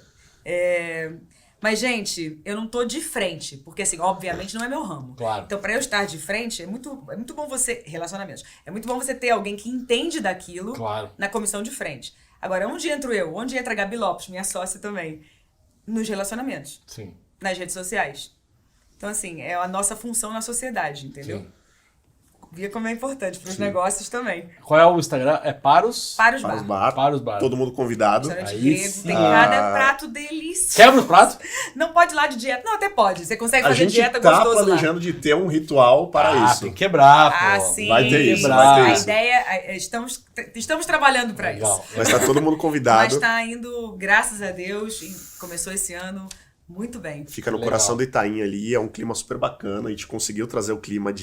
Mas, gente, eu não tô de frente, porque, assim, obviamente não é meu ramo. Claro. Então, pra eu estar de frente, é muito bom você... Relacionamentos. É muito bom você ter alguém que entende daquilo na comissão de frente. Agora, onde entro eu? Onde entra a Gabi Lopes, minha sócia também? Nos relacionamentos. Sim. Nas redes sociais. Então, assim, é a nossa função na sociedade, entendeu? Sim. Via como é importante para os negócios também. Qual é o Instagram? É Paros? Paros Paros Bar. Bar. Paros Bar. Todo mundo convidado. Restaurante Aí grego. sim. Tem cada prato delicioso. Quebra os pratos? Não pode ir lá de dieta. Não, até pode. Você consegue A fazer gente dieta tá gostoso planejando de ter um ritual para isso. Tem que quebrar, pô. lá. Sim. Vai ter isso, Quebrar. vai ter A isso. ideia... Estamos trabalhando para Legal. isso. Mas tá todo mundo convidado. Mas tá indo, graças a Deus, e começou esse ano muito bem. Fica no Legal. coração do Itaim ali, é um clima super bacana. A gente conseguiu trazer o clima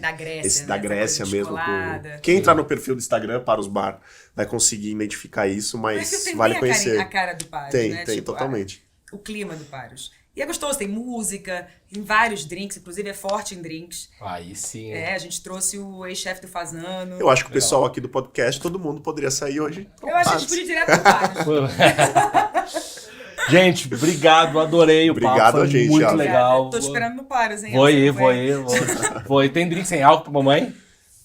Da Grécia, da né? Grécia Essa coisa mesmo. descolada. Quem entrar no perfil do Instagram, Paros Bar, vai conseguir identificar isso, Mas mas tem vale bem conhecer. a cara do Paros, Tem, né? tem, Tipo, totalmente. O clima do Paros. E é gostoso, tem música, tem vários drinks, inclusive é forte em drinks. Aí sim. A gente trouxe o ex-chefe do Fazano. Eu acho que o pessoal aqui do podcast, todo mundo poderia sair hoje. Eu acho que a gente podia ir direto pro Paros. Gente, obrigado, adorei o Obrigado papo, foi a gente, muito Thiago. legal. Tô esperando no Paros, hein? Vou ir, Você vou vai? ir. Vou ir. Tem drink sem álcool pra mamãe?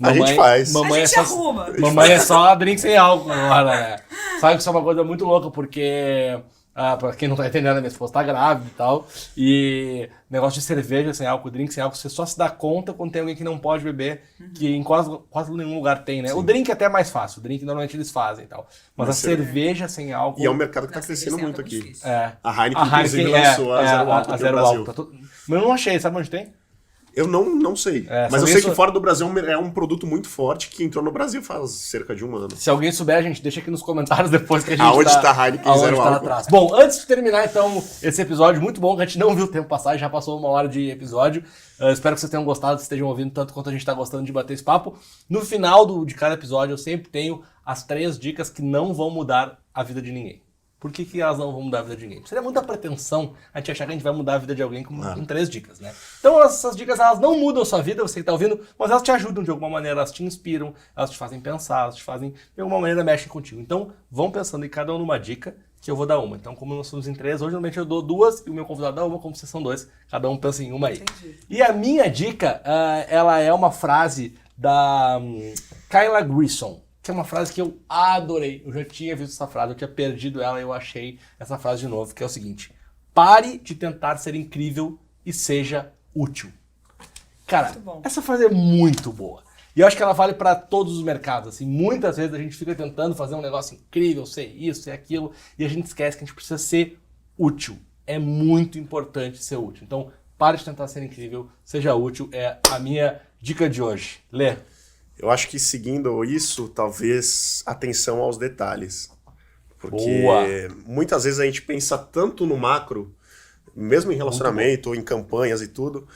A gente faz. Mamãe A gente é só, arruma. Mamãe é só drink sem álcool agora, né? Sabe que isso é uma coisa muito louca, porque... pra quem não tá entendendo, a minha esposa tá grávida e tal. E negócio de cerveja sem álcool, drink sem álcool, você só se dá conta quando tem alguém que não pode beber, que em quase nenhum lugar tem, né? Sim. O drink é até mais fácil, o drink normalmente eles fazem e tal. Mas a cerveja sem álcool... E é um mercado que tá crescendo cerveja muito aqui. difícil. A Heineken, inclusive, lançou a Zero Álcool aqui no Brasil. Mas eu não achei, sabe onde tem? Eu não sei. Mas eu sei que fora do Brasil é um produto muito forte que entrou no Brasil faz cerca de 1 ano. Se alguém souber, gente, deixa aqui nos comentários depois que a gente Aonde tá a Heineken Zero Álcool. Atrás. Bom, antes de terminar, então, esse episódio muito bom, que a gente não viu o tempo passar, já passou 1 hora de episódio. Espero que vocês tenham gostado, estejam ouvindo tanto quanto a gente tá gostando de bater esse papo. No final de cada episódio, eu sempre tenho as 3 dicas que não vão mudar a vida de ninguém. Por que elas não vão mudar a vida de ninguém? Seria muita pretensão a gente achar que a gente vai mudar a vida de alguém com 3 dicas, né? Então essas dicas, elas não mudam a sua vida, você que tá ouvindo, mas elas te ajudam de alguma maneira, elas te inspiram, elas te fazem pensar, elas te fazem, de alguma maneira, mexem contigo. Então, vão pensando em cada um numa dica, que eu vou dar uma. Então, como nós somos em 3, hoje normalmente eu dou 2 e o meu convidado dá uma, como vocês são 2, cada um pensa em uma aí. Entendi. E a minha dica, ela é uma frase da Kyla Grissom, que é uma frase que eu adorei. Eu já tinha visto essa frase, eu tinha perdido ela e eu achei essa frase de novo, que é o seguinte: pare de tentar ser incrível e seja útil. Cara, essa frase é muito boa. E eu acho que ela vale para todos os mercados. Assim, muitas vezes a gente fica tentando fazer um negócio incrível, ser isso, ser aquilo, e a gente esquece que a gente precisa ser útil. É muito importante ser útil. Então, pare de tentar ser incrível, seja útil. É a minha dica de hoje. Lê. Eu acho que seguindo isso, talvez atenção aos detalhes. Porque muitas vezes a gente pensa tanto no macro, mesmo em relacionamento ou em campanhas e tudo,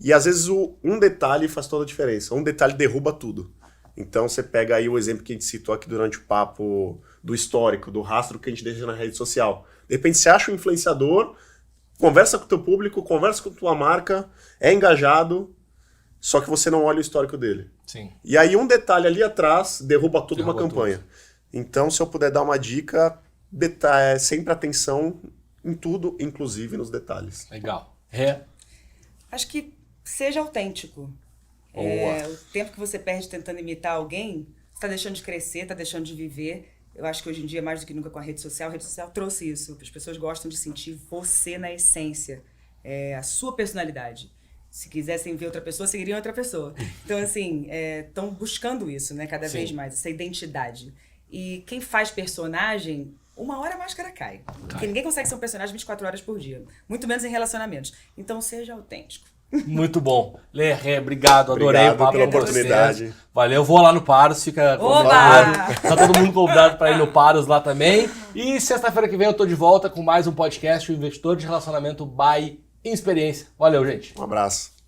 e às vezes um detalhe faz toda a diferença. Um detalhe derruba tudo. Então você pega aí o exemplo que a gente citou aqui durante o papo do histórico, do rastro que a gente deixa na rede social. De repente você acha um influenciador, conversa com o teu público, conversa com a tua marca, é engajado, só que você não olha o histórico dele. Sim. E aí um detalhe ali atrás derruba toda uma campanha. Tudo. Então, se eu puder dar uma dica, sempre atenção em tudo, inclusive nos detalhes. Legal. Acho que seja autêntico. O tempo que você perde tentando imitar alguém, você está deixando de crescer, está deixando de viver. Eu acho que hoje em dia, mais do que nunca com a rede social trouxe isso. As pessoas gostam de sentir você na essência, a sua personalidade. Se quisessem ver outra pessoa, seguiriam outra pessoa. Então, assim, estão buscando isso, né? Cada vez mais, essa identidade. E quem faz personagem, 1 hora a máscara cai. Porque ninguém consegue ser um personagem 24 horas por dia. Muito menos em relacionamentos. Então, seja autêntico. Muito bom. Lerré, obrigado. Adorei o papo pela com oportunidade. vocês. Valeu, vou lá no Paros, fica convidado. Tá todo mundo convidado para ir no Paros lá também. E sexta-feira que vem eu tô de volta com mais um podcast, o Investidor de Relacionamento by Experiência. Valeu, gente. Um abraço.